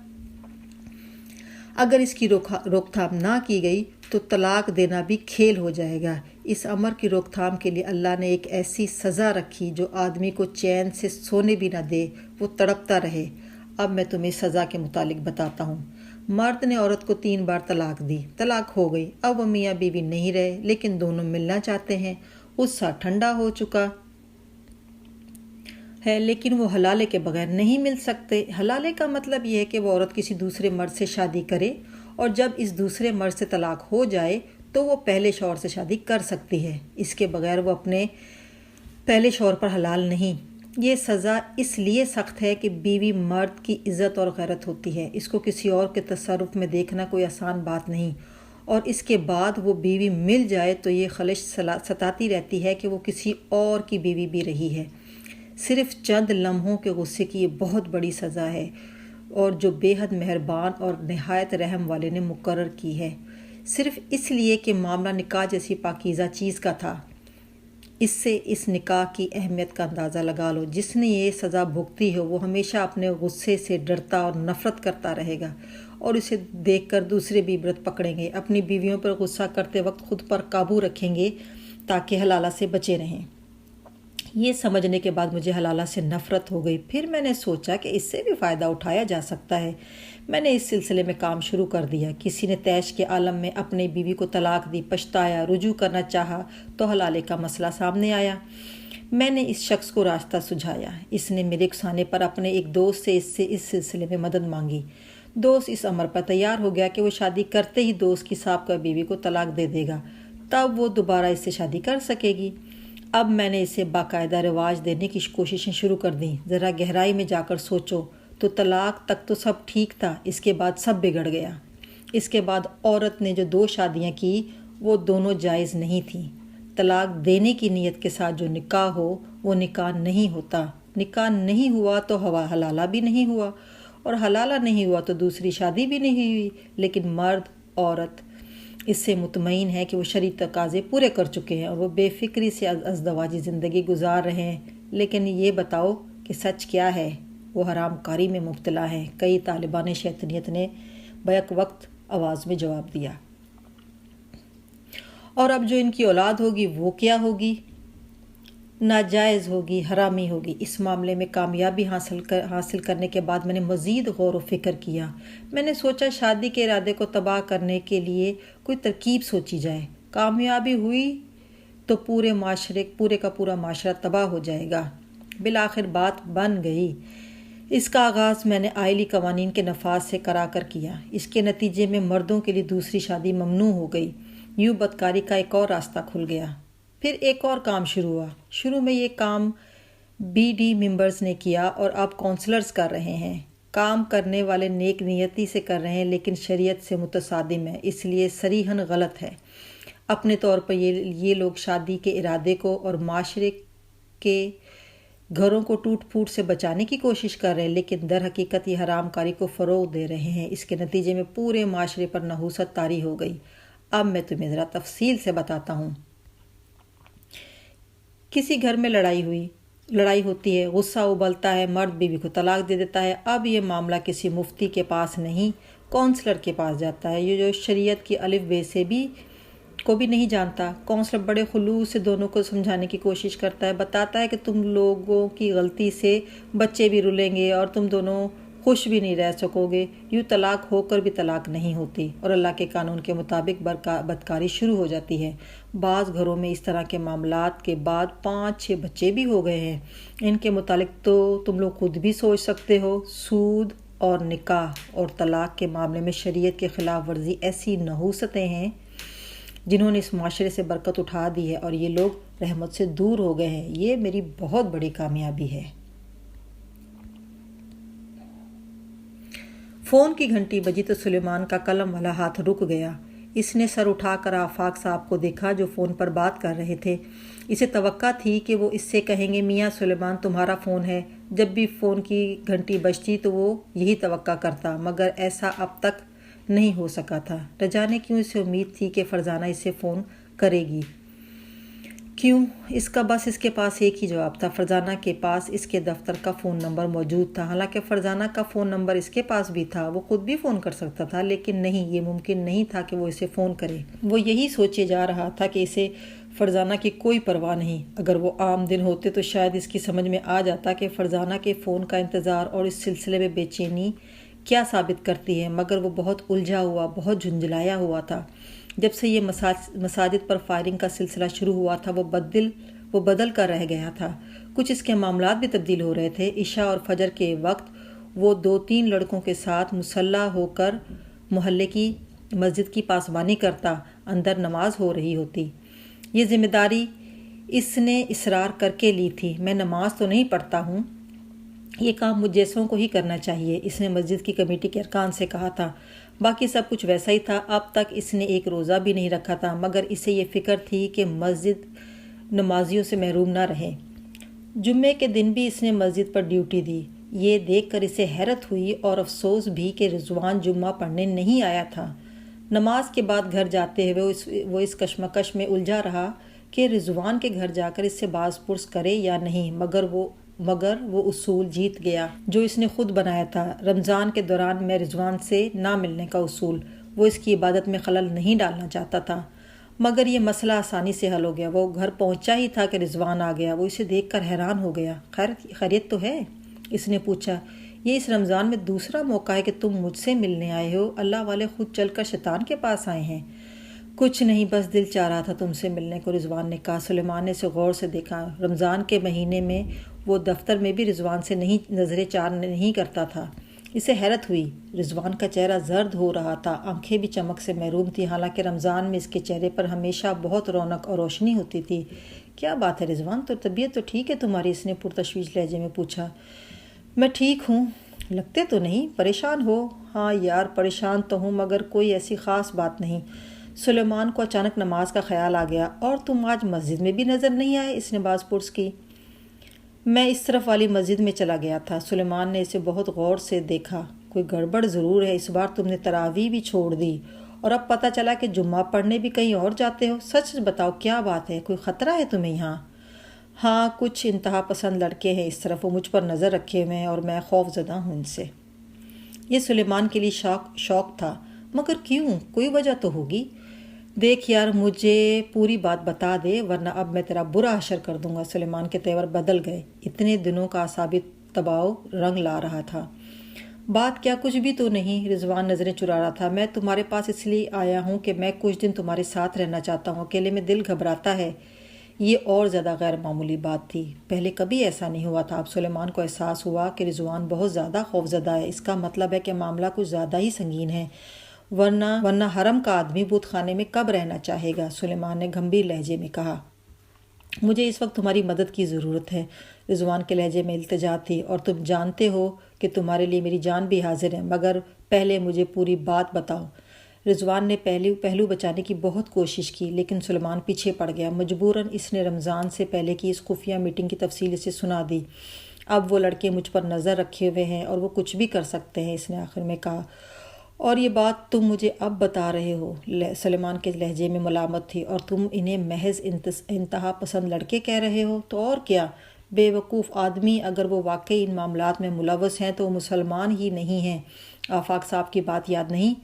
اگر اس کی روک تھام نہ کی گئی تو طلاق دینا بھی کھیل ہو جائے گا۔ اس امر کی روک تھام کے لیے اللہ نے ایک ایسی سزا رکھی جو آدمی کو چین سے سونے بھی نہ دے، وہ تڑپتا رہے۔ اب میں تمہیں سزا کے متعلق بتاتا ہوں۔ مرد نے عورت کو 3 بار طلاق دی، طلاق ہو گئی، اب وہ میاں بیوی نہیں رہے لیکن دونوں ملنا چاہتے ہیں۔ غصہ ٹھنڈا ہو چکا ہے لیکن وہ حلالے کے بغیر نہیں مل سکتے۔ حلالے کا مطلب یہ ہے کہ وہ عورت کسی دوسرے مرد سے شادی کرے اور جب اس دوسرے مرد سے طلاق ہو جائے تو وہ پہلے شوہر سے شادی کر سکتی ہے، اس کے بغیر وہ اپنے پہلے شوہر پر حلال نہیں۔ یہ سزا اس لیے سخت ہے کہ بیوی مرد کی عزت اور غیرت ہوتی ہے، اس کو کسی اور کے تصرف میں دیکھنا کوئی آسان بات نہیں، اور اس کے بعد وہ بیوی مل جائے تو یہ خلش ستاتی رہتی ہے کہ وہ کسی اور کی بیوی بھی رہی ہے۔ صرف چند لمحوں کے غصے کی یہ بہت بڑی سزا ہے اور جو بے حد مہربان اور نہایت رحم والے نے مقرر کی ہے، صرف اس لیے کہ معاملہ نکاح جیسی پاکیزہ چیز کا تھا۔ اس سے اس نکاح کی اہمیت کا اندازہ لگا لو۔ جس نے یہ سزا بھگتی ہو وہ ہمیشہ اپنے غصے سے ڈرتا اور نفرت کرتا رہے گا اور اسے دیکھ کر دوسرے بھی عبرت پکڑیں گے، اپنی بیویوں پر غصہ کرتے وقت خود پر قابو رکھیں گے تاکہ حلالہ سے بچے رہیں۔ یہ سمجھنے کے بعد مجھے حلالہ سے نفرت ہو گئی۔ پھر میں نے سوچا کہ اس سے بھی فائدہ اٹھایا جا سکتا ہے۔ میں نے اس سلسلے میں کام شروع کر دیا۔ کسی نے تیش کے عالم میں اپنی بیوی کو طلاق دی، پچھتایا، رجوع کرنا چاہا تو حلالے کا مسئلہ سامنے آیا۔ میں نے اس شخص کو راستہ سجھایا۔ اس نے میرے اکسانے پر اپنے ایک دوست سے اس سلسلے میں مدد مانگی۔ دوست اس امر پر تیار ہو گیا کہ وہ شادی کرتے ہی دوست کی سابقہ بیوی کو طلاق دے دے گا، تب وہ دوبارہ اس سے شادی کر سکے گی۔ اب میں نے اسے باقاعدہ رواج دینے کی کوششیں شروع کر دیں۔ ذرا گہرائی میں جا کر سوچو تو طلاق تک تو سب ٹھیک تھا، اس کے بعد سب بگڑ گیا۔ اس کے بعد عورت نے جو 2 شادیاں کی وہ دونوں جائز نہیں تھیں۔ طلاق دینے کی نیت کے ساتھ جو نکاح ہو وہ نکاح نہیں ہوتا۔ نکاح نہیں ہوا تو حلالہ بھی نہیں ہوا، اور حلالہ نہیں ہوا تو دوسری شادی بھی نہیں ہوئی۔ لیکن مرد عورت اس سے مطمئن ہے کہ وہ شرعی تقاضے پورے کر چکے ہیں اور وہ بے فکری سے ازدواجی زندگی گزار رہے ہیں۔ لیکن یہ بتاؤ کہ سچ کیا ہے؟ وہ حرام کاری میں مبتلا ہے۔ کئی طالبان شیطانیت نے بیک وقت آواز میں جواب دیا۔ اور اب جو ان کی اولاد ہوگی وہ کیا ہوگی؟ ناجائز ہوگی، حرامی ہوگی۔ اس معاملے میں کامیابی حاصل کرنے کے بعد میں نے مزید غور و فکر کیا۔ میں نے سوچا شادی کے ارادے کو تباہ کرنے کے لیے کوئی ترکیب سوچی جائے۔ کامیابی ہوئی تو پورے کا پورا معاشرہ تباہ ہو جائے گا۔ بالآخر بات بن گئی۔ اس کا آغاز میں نے آئلی قوانین کے نفاذ سے کرا کر کیا۔ اس کے نتیجے میں مردوں کے لیے دوسری شادی ممنوع ہو گئی۔ یوں بدکاری کا ایک اور راستہ کھل گیا۔ پھر ایک اور کام شروع ہوا۔ شروع میں یہ کام BD ممبرز نے کیا اور اب کونسلرز کر رہے ہیں۔ کام کرنے والے نیک نیتی سے کر رہے ہیں لیکن شریعت سے متصادم ہے، اس لیے صریحاً غلط ہے۔ اپنے طور پر یہ لوگ شادی کے ارادے کو اور معاشرے کے گھروں کو ٹوٹ پھوٹ سے بچانے کی کوشش کر رہے ہیں، لیکن در حقیقت یہ حرام کاری کو فروغ دے رہے ہیں۔ اس کے نتیجے میں پورے معاشرے پر نحوست طاری ہو گئی۔ اب میں تمہیں ذرا تفصیل سے بتاتا ہوں۔ کسی گھر میں لڑائی ہوتی ہے، غصہ ابلتا ہے، مرد بیوی کو طلاق دے دیتا ہے۔ اب یہ معاملہ کسی مفتی کے پاس نہیں، کونسلر کے پاس جاتا ہے، یہ جو شریعت کی الف بے سے کو بھی نہیں جانتا۔ کونسلر بڑے خلوص سے دونوں کو سمجھانے کی کوشش کرتا ہے، بتاتا ہے کہ تم لوگوں کی غلطی سے بچے بھی رلیں گے اور تم دونوں خوش بھی نہیں رہ سکو گے۔ یوں طلاق ہو کر بھی طلاق نہیں ہوتی اور اللہ کے قانون کے مطابق بدکاری شروع ہو جاتی ہے۔ بعض گھروں میں اس طرح کے معاملات کے بعد 5-6 بچے بھی ہو گئے ہیں۔ ان کے متعلق تو تم لوگ خود بھی سوچ سکتے ہو۔ سود اور نکاح اور طلاق کے معاملے میں شریعت کے خلاف ورزی ایسی نحوستیں ہیں جنہوں نے اس معاشرے سے برکت اٹھا دی ہے اور یہ لوگ رحمت سے دور ہو گئے ہیں۔ یہ میری بہت بڑی کامیابی ہے۔ فون کی گھنٹی بجی تو سلیمان کا قلم والا ہاتھ رک گیا۔ اس نے سر اٹھا کر آفاق صاحب کو دیکھا جو فون پر بات کر رہے تھے۔ اسے توقع تھی کہ وہ اس سے کہیں گے میاں سلیمان تمہارا فون ہے۔ جب بھی فون کی گھنٹی بجتی تو وہ یہی توقع کرتا، مگر ایسا اب تک نہیں ہو سکا تھا۔ نہ جانے کیوں اسے امید تھی کہ فرزانہ اسے فون کرے گی۔ کیوں؟ اس کے پاس ایک ہی جواب تھا۔ فرزانہ کے پاس اس کے دفتر کا فون نمبر موجود تھا۔ حالانکہ فرزانہ کا فون نمبر اس کے پاس بھی تھا، وہ خود بھی فون کر سکتا تھا، لیکن نہیں، یہ ممکن نہیں تھا کہ وہ اسے فون کرے۔ وہ یہی سوچے جا رہا تھا کہ اسے فرزانہ کی کوئی پرواہ نہیں۔ اگر وہ عام دن ہوتے تو شاید اس کی سمجھ میں آ جاتا کہ فرزانہ کے فون کا انتظار اور اس سلسلے میں بے چینی کیا ثابت کرتی ہے، مگر وہ بہت الجھا ہوا، بہت جھنجھلایا ہوا تھا۔ جب سے یہ مساجد پر فائرنگ کا سلسلہ شروع ہوا تھا وہ بدل کر رہ گیا تھا۔ کچھ اس کے معاملات بھی تبدیل ہو رہے تھے۔ عشاء اور فجر کے وقت وہ 2-3 لڑکوں کے ساتھ مسلح ہو کر محلے کی مسجد کی پاسبانی کرتا، اندر نماز ہو رہی ہوتی۔ یہ ذمہ داری اس نے اصرار کر کے لی تھی۔ میں نماز تو نہیں پڑھتا ہوں، یہ کام مجھ جیسوں کو ہی کرنا چاہیے، اس نے مسجد کی کمیٹی کے ارکان سے کہا تھا۔ باقی سب کچھ ویسا ہی تھا۔ اب تک اس نے ایک روزہ بھی نہیں رکھا تھا، مگر اسے یہ فکر تھی کہ مسجد نمازیوں سے محروم نہ رہے۔ جمعے کے دن بھی اس نے مسجد پر ڈیوٹی دی۔ یہ دیکھ کر اسے حیرت ہوئی اور افسوس بھی کہ رضوان جمعہ پڑھنے نہیں آیا تھا۔ نماز کے بعد گھر جاتے ہوئے وہ اس کشمکش میں الجھا رہا کہ رضوان کے گھر جا کر اس سے باز پرس کرے یا نہیں، مگر وہ اصول جیت گیا جو اس نے خود بنایا تھا۔ رمضان کے دوران میں رضوان سے نہ ملنے کا اصول۔ وہ اس کی عبادت میں خلل نہیں ڈالنا چاہتا تھا، مگر یہ مسئلہ آسانی سے حل ہو گیا۔ وہ گھر پہنچا ہی تھا کہ رضوان آ گیا۔ وہ اسے دیکھ کر حیران ہو گیا۔ خیریت تو ہے؟ اس نے پوچھا۔ یہ اس رمضان میں دوسرا موقع ہے کہ تم مجھ سے ملنے آئے ہو۔ اللہ والے خود چل کر شیطان کے پاس آئے ہیں۔ کچھ نہیں، بس دل چاہ رہا تھا تم سے ملنے کو، رضوان نے کہا۔ سلیمان نے اسے غور سے دیکھا۔ رمضان کے مہینے میں وہ دفتر میں بھی رضوان سے نظریں چار نہیں کرتا تھا۔ اسے حیرت ہوئی۔ رضوان کا چہرہ زرد ہو رہا تھا، آنکھیں بھی چمک سے محروم تھیں، حالانکہ رمضان میں اس کے چہرے پر ہمیشہ بہت رونق اور روشنی ہوتی تھی۔ کیا بات ہے رضوان، تو طبیعت تو ٹھیک ہے تمہاری؟ اس نے پرتشویش لہجے میں پوچھا۔ میں ٹھیک ہوں، لگتے تو نہیں پریشان ہو؟ ہاں یار، پریشان تو ہوں، مگر کوئی ایسی خاص بات نہیں۔ سلیمان کو اچانک نماز کا خیال آ گیا۔ اور تم آج مسجد میں بھی نظر نہیں آئے؟ اس نے باز پرس کی۔ میں اس طرف والی مسجد میں چلا گیا تھا۔ سلیمان نے اسے بہت غور سے دیکھا۔ کوئی گڑبڑ ضرور ہے، اس بار تم نے تراویح بھی چھوڑ دی اور اب پتہ چلا کہ جمعہ پڑھنے بھی کہیں اور جاتے ہو۔ سچ بتاؤ کیا بات ہے، کوئی خطرہ ہے تمہیں یہاں؟ ہاں، کچھ انتہا پسند لڑکے ہیں اس طرف، وہ مجھ پر نظر رکھے ہوئے ہیں اور میں خوف زدہ ہوں ان سے۔ یہ سلیمان کے لیے شوق تھا۔ مگر کیوں؟ کوئی وجہ تو ہوگی۔ دیکھ یار، مجھے پوری بات بتا دے ورنہ اب میں تیرا برا حشر کر دوں گا۔ سلیمان کے تیور بدل گئے۔ اتنے دنوں کا اعصابی دباؤ رنگ لا رہا تھا۔ بات کیا؟ کچھ بھی تو نہیں۔ رضوان نظریں چرا رہا تھا۔ میں تمہارے پاس اس لیے آیا ہوں کہ میں کچھ دن تمہارے ساتھ رہنا چاہتا ہوں۔ اکیلے میں دل گھبراتا ہے۔ یہ اور زیادہ غیر معمولی بات تھی۔ پہلے کبھی ایسا نہیں ہوا تھا۔ اب سلیمان کو احساس ہوا کہ رضوان بہت زیادہ خوفزدہ ہے۔ اس کا مطلب ہے کہ معاملہ کچھ زیادہ ہی سنگین ہے، ورنہ حرم کا آدمی بت خانے میں کب رہنا چاہے گا؟ سلیمان نے گمبھیر لہجے میں کہا۔ مجھے اس وقت تمہاری مدد کی ضرورت ہے، رضوان کے لہجے میں التجا تھی، اور تم جانتے ہو کہ تمہارے لیے میری جان بھی حاضر ہے، مگر پہلے مجھے پوری بات بتاؤ۔ رضوان نے پہلو بچانے کی بہت کوشش کی، لیکن سلیمان پیچھے پڑ گیا۔ مجبوراً اس نے رمضان سے پہلے کی اس خفیہ میٹنگ کی تفصیل اسے سنا دی۔ اب وہ لڑکے مجھ پر نظر رکھے ہوئے ہیں اور وہ کچھ بھی کر سکتے ہیں، اس نے آخر میں کہا۔ اور یہ بات تم مجھے اب بتا رہے ہو؟ سلیمان کے لہجے میں ملامت تھی۔ اور تم انہیں محض انتہا پسند لڑکے کہہ رہے ہو؟ تو اور کیا؟ بے وقوف آدمی، اگر وہ واقعی ان معاملات میں ملوث ہیں تو وہ مسلمان ہی نہیں ہیں۔ آفاق صاحب کی بات یاد نہیں؟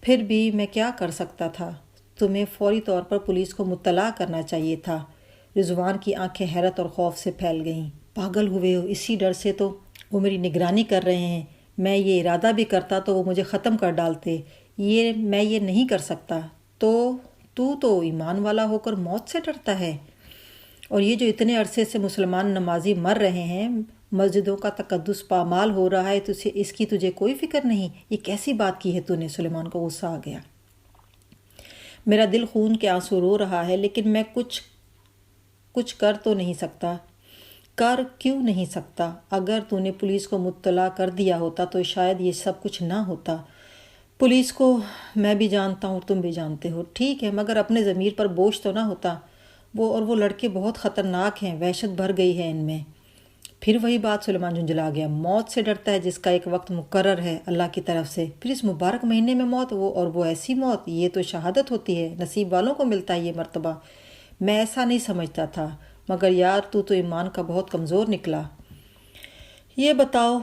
پھر بھی میں کیا کر سکتا تھا؟ تمہیں فوری طور پر پولیس کو مطلع کرنا چاہیے تھا۔ رضوان کی آنکھیں حیرت اور خوف سے پھیل گئیں۔ پاگل ہوئے ہو؟ اسی ڈر سے تو وہ میری نگرانی کر رہے ہیں۔ میں یہ ارادہ بھی کرتا تو وہ مجھے ختم کر ڈالتے۔ میں یہ نہیں کر سکتا۔ تو ایمان والا ہو کر موت سے ڈرتا ہے؟ اور یہ جو اتنے عرصے سے مسلمان نمازی مر رہے ہیں، مسجدوں کا تقدس پامال ہو رہا ہے، تو اس کی تجھے کوئی فکر نہیں؟ یہ کیسی بات کی ہے تو نے؟ سلیمان کو غصہ آ گیا۔ میرا دل خون کے آنسو رو رہا ہے، لیکن میں کچھ کر تو نہیں سکتا۔ کر کیوں نہیں سکتا؟ اگر تو نے پولیس کو مطلع کر دیا ہوتا تو شاید یہ سب کچھ نہ ہوتا۔ پولیس کو میں بھی جانتا ہوں اور تم بھی جانتے ہو، ٹھیک ہے، مگر اپنے ضمیر پر بوجھ تو نہ ہوتا۔ وہ لڑکے بہت خطرناک ہیں، وحشت بھر گئی ہے ان میں۔ پھر وہی بات، سلیمان جھنجھلا گیا۔ موت سے ڈرتا ہے جس کا ایک وقت مقرر ہے اللہ کی طرف سے، پھر اس مبارک مہینے میں موت، وہ ایسی موت، یہ تو شہادت ہوتی ہے، نصیب والوں کو ملتا ہے یہ مرتبہ۔ میں ایسا نہیں سمجھتا تھا، مگر یار تو ایمان کا بہت کمزور نکلا۔ یہ بتاؤ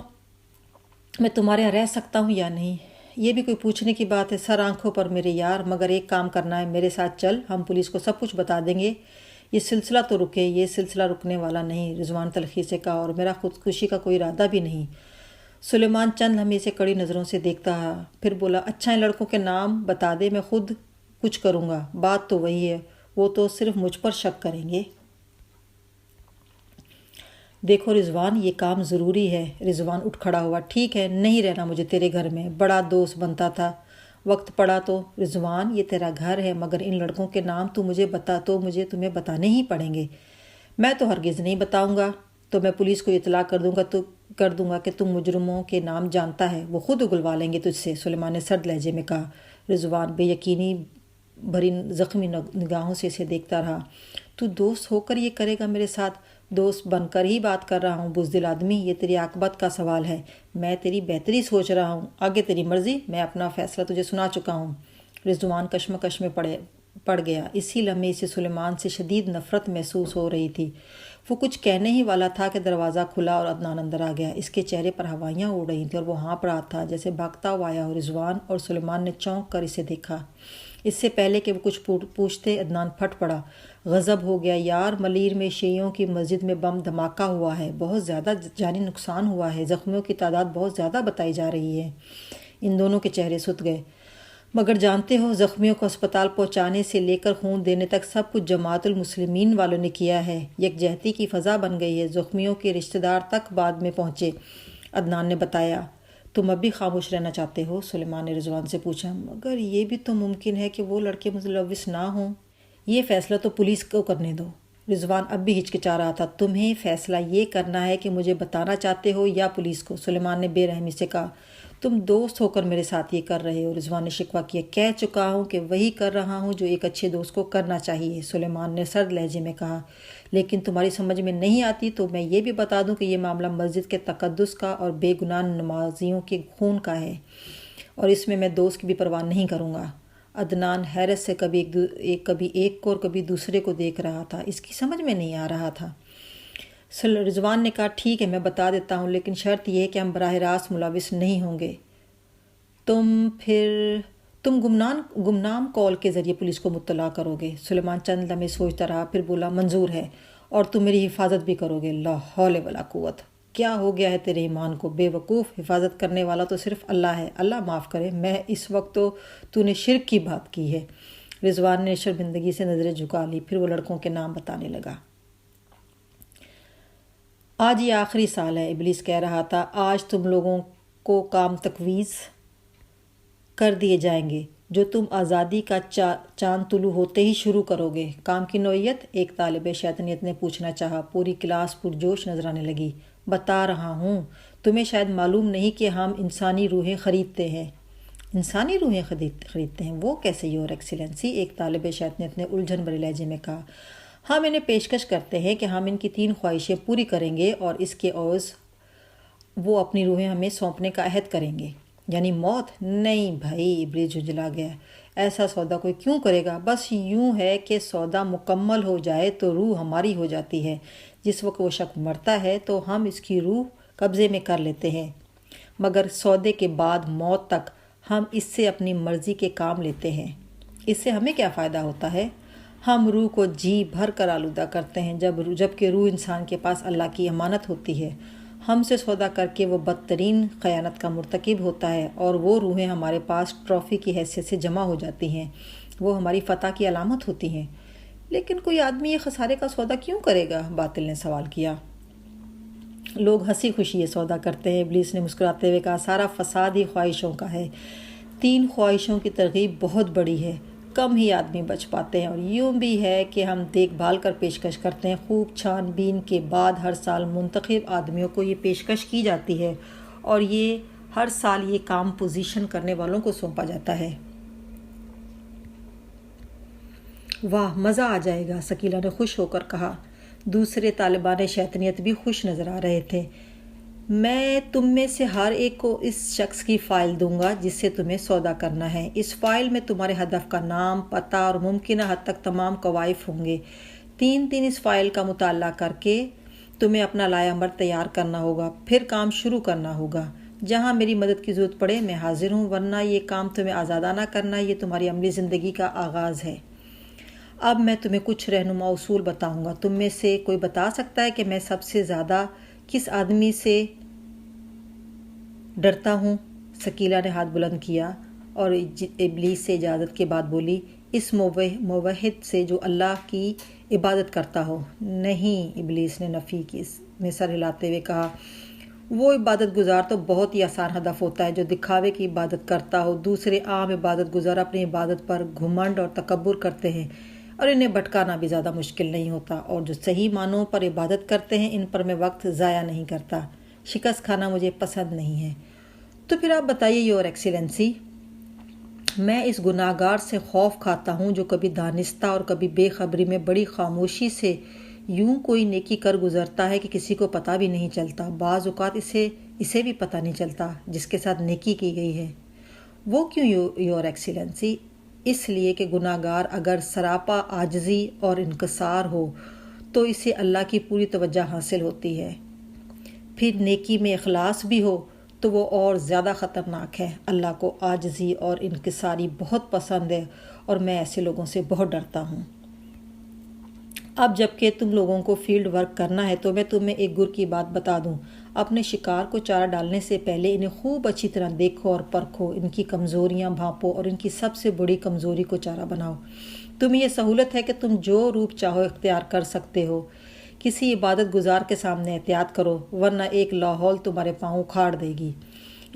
میں تمہارے یہاں رہ سکتا ہوں یا نہیں؟ یہ بھی کوئی پوچھنے کی بات ہے؟ سر آنکھوں پر میرے یار، مگر ایک کام کرنا ہے، میرے ساتھ چل، ہم پولیس کو سب کچھ بتا دیں گے۔ یہ سلسلہ تو رکے، یہ سلسلہ رکنے والا نہیں، رضوان تلخی سے کہا، اور میرا خودکشی کا کوئی ارادہ بھی نہیں۔ سلیمان چند لمحے سے کڑی نظروں سے دیکھتا رہا، پھر بولا، اچھا ان لڑکوں کے نام بتا دے، میں خود کچھ کروں گا۔ بات تو وہی ہے، وہ تو صرف مجھ پر شک کریں گے۔ دیکھو رضوان، یہ کام ضروری ہے۔ رضوان اٹھ کھڑا ہوا، ٹھیک ہے، نہیں رہنا مجھے تیرے گھر میں، بڑا دوست بنتا تھا، وقت پڑا تو۔ رضوان، یہ تیرا گھر ہے، مگر ان لڑکوں کے نام تو مجھے بتا، تو مجھے تمہیں بتانے ہی پڑیں گے۔ میں تو ہرگز نہیں بتاؤں گا، تو میں پولیس کو اطلاع کر دوں گا کہ تم مجرموں کے نام جانتا ہے، وہ خود اگلوا لیں گے تجھ سے، سلیمان نے سرد لہجے میں کہا۔ رضوان بے یقینی بھری زخمی نگاہوں سے اسے دیکھتا رہا۔ تو دوست ہو کر یہ کرے گا میرے ساتھ؟ دوست بن کر ہی بات کر رہا ہوں بزدل آدمی، یہ تیری عاقبت کا سوال ہے، میں تیری بہتری سوچ رہا ہوں، آگے تیری مرضی، میں اپنا فیصلہ تجھے سنا چکا ہوں۔ رضوان کشمکش میں پڑ گیا، اسی لمحے اسے سلیمان سے شدید نفرت محسوس ہو رہی تھی۔ وہ کچھ کہنے ہی والا تھا کہ دروازہ کھلا اور عدنان اندر آ گیا۔ اس کے چہرے پر ہوائیاں اڑ رہی تھیں اور وہ ہانپ رہا تھا جیسے بھاگتا ہوا آیا ہو۔ رضوان اور سلیمان نے چونک کر اسے دیکھا۔ اس سے پہلے کہ وہ کچھ پوچھتے عدنان پھٹ پڑا، غضب ہو گیا، یار، ملیر میں شیعوں کی مسجد میں بم دھماکہ ہوا ہے، بہت زیادہ جانی نقصان ہوا ہے، زخمیوں کی تعداد بہت زیادہ بتائی جا رہی ہے۔ ان دونوں کے چہرے ست گئے۔ مگر جانتے ہو، زخمیوں کو اسپتال پہنچانے سے لے کر خون دینے تک سب کچھ جماعت المسلمین والوں نے کیا ہے، یکجہتی کی فضا بن گئی ہے، زخمیوں کے رشتہ دار تک بعد میں پہنچے، عدنان نے بتایا۔ تم اب بھی خاموش رہنا چاہتے ہو؟ سلیمان نے رضوان سے پوچھا۔ مگر یہ بھی تو ممکن ہے کہ وہ لڑکے ملوث نہ ہوں۔ یہ فیصلہ تو پولیس کو کرنے دو۔ رضوان اب بھی ہچکچا رہا تھا۔ تمہیں فیصلہ یہ کرنا ہے کہ مجھے بتانا چاہتے ہو یا پولیس کو؟ سلیمان نے بے رحمی سے کہا۔ تم دوست ہو کر میرے ساتھ یہ کر رہے ہو، رضوان نے شکوہ کیا۔ کہہ چکا ہوں کہ وہی کر رہا ہوں جو ایک اچھے دوست کو کرنا چاہیے، سلیمان نے سرد لہجے میں کہا۔ لیکن تمہاری سمجھ میں نہیں آتی تو میں یہ بھی بتا دوں کہ یہ معاملہ مسجد کے تقدس کا اور بے گناہ نمازیوں کے خون کا ہے، اور اس میں دوست کی بھی پرواہ نہیں کروں گا۔ عدنان حیرت سے کبھی ایک کو اور کبھی دوسرے کو دیکھ رہا تھا، اس کی سمجھ میں نہیں آ رہا تھا۔ رضوان نے کہا، ٹھیک ہے، میں بتا دیتا ہوں، لیکن شرط یہ ہے کہ ہم براہ راست ملوث نہیں ہوں گے۔ تم گمنام کال کے ذریعے پولیس کو مطلع کرو گے؟ سلیمان چند لمحے سوچتا رہا، پھر بولا، منظور ہے، اور تم میری حفاظت بھی کرو گے؟ لا حول ولا قوت! کیا ہو گیا ہے تیرے ایمان کو؟ بے وقوف، حفاظت کرنے والا تو صرف اللہ ہے، اللہ معاف کرے، میں اس وقت تو نے شرک کی بات کی ہے۔ رضوان نے شرمندگی سے نظریں جھکا لی، پھر وہ لڑکوں کے نام بتانے لگا۔ آج یہ آخری سال ہے، ابلیس کہہ رہا تھا، آج تم لوگوں کو کام تفویض کر دیے جائیں گے جو تم آزادی کا چاند طلوع ہوتے ہی شروع کرو گے۔ کام کی نوعیت؟ ایک طالب شیطانیت نے پوچھنا چاہا۔ پوری کلاس پرجوش نظر آنے لگی۔ بتا رہا ہوں، تمہیں شاید معلوم نہیں کہ ہم انسانی روحیں خریدتے ہیں۔ انسانی روحیں خریدتے ہیں؟ وہ کیسے یور ایکسیلنسی؟ ایک طالب شیطانیت نے الجھن بھرے لہجے میں کہا۔ ہم انہیں پیشکش کرتے ہیں کہ ہم ان کی 3 خواہشیں پوری کریں گے اور اس کے عوض وہ اپنی روحیں ہمیں سونپنے کا عہد کریں گے۔ یعنی موت؟ نہیں بھائی، ابلیس جھنجھلا گیا، ایسا سودا کوئی کیوں کرے گا؟ بس یوں ہے کہ سودا مکمل ہو جائے تو روح ہماری ہو جاتی ہے، جس وقت وہ شخص مرتا ہے تو ہم اس کی روح قبضے میں کر لیتے ہیں، مگر سودے کے بعد موت تک ہم اس سے اپنی مرضی کے کام لیتے ہیں۔ اس سے ہمیں کیا فائدہ ہوتا ہے؟ ہم روح کو جی بھر کر آلودہ کرتے ہیں، جبکہ روح انسان کے پاس اللہ کی امانت ہوتی ہے۔ ہم سے سودا کر کے وہ بدترین خیانت کا مرتکب ہوتا ہے، اور وہ روحیں ہمارے پاس ٹرافی کی حیثیت سے جمع ہو جاتی ہیں، وہ ہماری فتح کی علامت ہوتی ہیں۔ لیکن کوئی آدمی یہ خسارے کا سودا کیوں کرے گا؟ باطل نے سوال کیا۔ لوگ ہنسی خوشی یہ سودا کرتے ہیں، ابلیس نے مسکراتے ہوئے کہا، سارا فساد ہی خواہشوں کا ہے۔ 3 خواہشوں کی ترغیب بہت بڑی ہے، کم ہی آدمی بچ پاتے ہیں، اور یوں بھی ہے کہ ہم دیکھ بھال کر پیشکش کرتے ہیں۔ خوب چھان بین کے بعد ہر سال منتخب آدمیوں کو یہ پیشکش کی جاتی ہے، اور ہر سال یہ کام پوزیشن کرنے والوں کو سونپا جاتا ہے۔ واہ، مزہ آ جائے گا، ثقیلہ نے خوش ہو کر کہا۔ دوسرے طالبان شیطانیت بھی خوش نظر آ رہے تھے۔ میں تم میں سے ہر ایک کو اس شخص کی فائل دوں گا جس سے تمہیں سودا کرنا ہے۔ اس فائل میں تمہارے ہدف کا نام، پتہ اور ممکنہ حد تک تمام کوائف ہوں گے۔ 3 اس فائل کا مطالعہ کر کے تمہیں اپنا لائحہ عمل تیار کرنا ہوگا، پھر کام شروع کرنا ہوگا۔ جہاں میری مدد کی ضرورت پڑے میں حاضر ہوں، ورنہ یہ کام تمہیں آزادانہ کرنا، یہ تمہاری عملی زندگی کا آغاز ہے۔ اب میں تمہیں کچھ رہنما اصول بتاؤں گا۔ تم میں سے کوئی بتا سکتا ہے کہ میں سب سے زیادہ کس آدمی سے ڈرتا ہوں۔ ثقیلہ نے ہاتھ بلند کیا اور ابلیس سے اجازت کے بعد بولی، اس موحد سے جو اللہ کی عبادت کرتا ہو۔ نہیں، ابلیس نے نفی کی میں سر ہلاتے ہوئے کہا، وہ عبادت گزار تو بہت ہی آسان ہدف ہوتا ہے جو دکھاوے کی عبادت کرتا ہو۔ دوسرے عام عبادت گزار اپنی عبادت پر گھمنڈ اور تکبر کرتے ہیں اور انہیں بھٹکانا بھی زیادہ مشکل نہیں ہوتا، اور جو صحیح معنوں پر عبادت کرتے ہیں ان پر میں وقت ضائع نہیں کرتا۔ شکست کھانا مجھے پسند نہیں ہے۔ تو پھر آپ بتائیے یور ایکسیلنسی، میں اس گناہ گار سے خوف کھاتا ہوں جو کبھی دانستہ اور کبھی بے خبری میں بڑی خاموشی سے یوں کوئی نیکی کر گزرتا ہے کہ کسی کو پتہ بھی نہیں چلتا، بعض اوقات اسے بھی پتہ نہیں چلتا جس کے ساتھ نیکی کی گئی ہے۔ وہ کیوں یور ایکسیلنسی؟ اس لیے کہ گناہ گار اگر سراپا عاجزی اور انکسار ہو تو اسے اللہ کی پوری توجہ حاصل ہوتی ہے، پھر نیکی میں اخلاص بھی ہو تو وہ اور زیادہ خطرناک ہے۔ اللہ کو عاجزی اور انکساری بہت پسند ہے اور میں ایسے لوگوں سے بہت ڈرتا ہوں۔ اب جب کہ تم لوگوں کو فیلڈ ورک کرنا ہے تو میں تمہیں ایک گر کی بات بتا دوں، اپنے شکار کو چارہ ڈالنے سے پہلے انہیں خوب اچھی طرح دیکھو اور پرکھو، ان کی کمزوریاں بھانپو اور ان کی سب سے بڑی کمزوری کو چارہ بناؤ۔ تمہیں یہ سہولت ہے کہ تم جو روپ چاہو اختیار کر سکتے ہو۔ کسی عبادت گزار کے سامنے احتیاط کرو ورنہ ایک لاحول تمہارے پاؤں اکھاڑ دے گی۔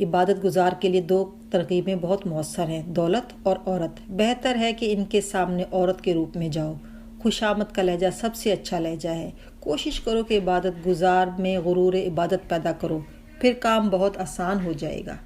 عبادت گزار کے لیے 2 ترغیبیں بہت مؤثر ہیں، دولت اور عورت۔ بہتر ہے کہ ان کے سامنے عورت کے روپ میں جاؤ۔ خوشامد کا لہجہ سب سے اچھا لہجہ ہے۔ کوشش کرو کہ عبادت گزار میں غرور عبادت پیدا کرو، پھر کام بہت آسان ہو جائے گا۔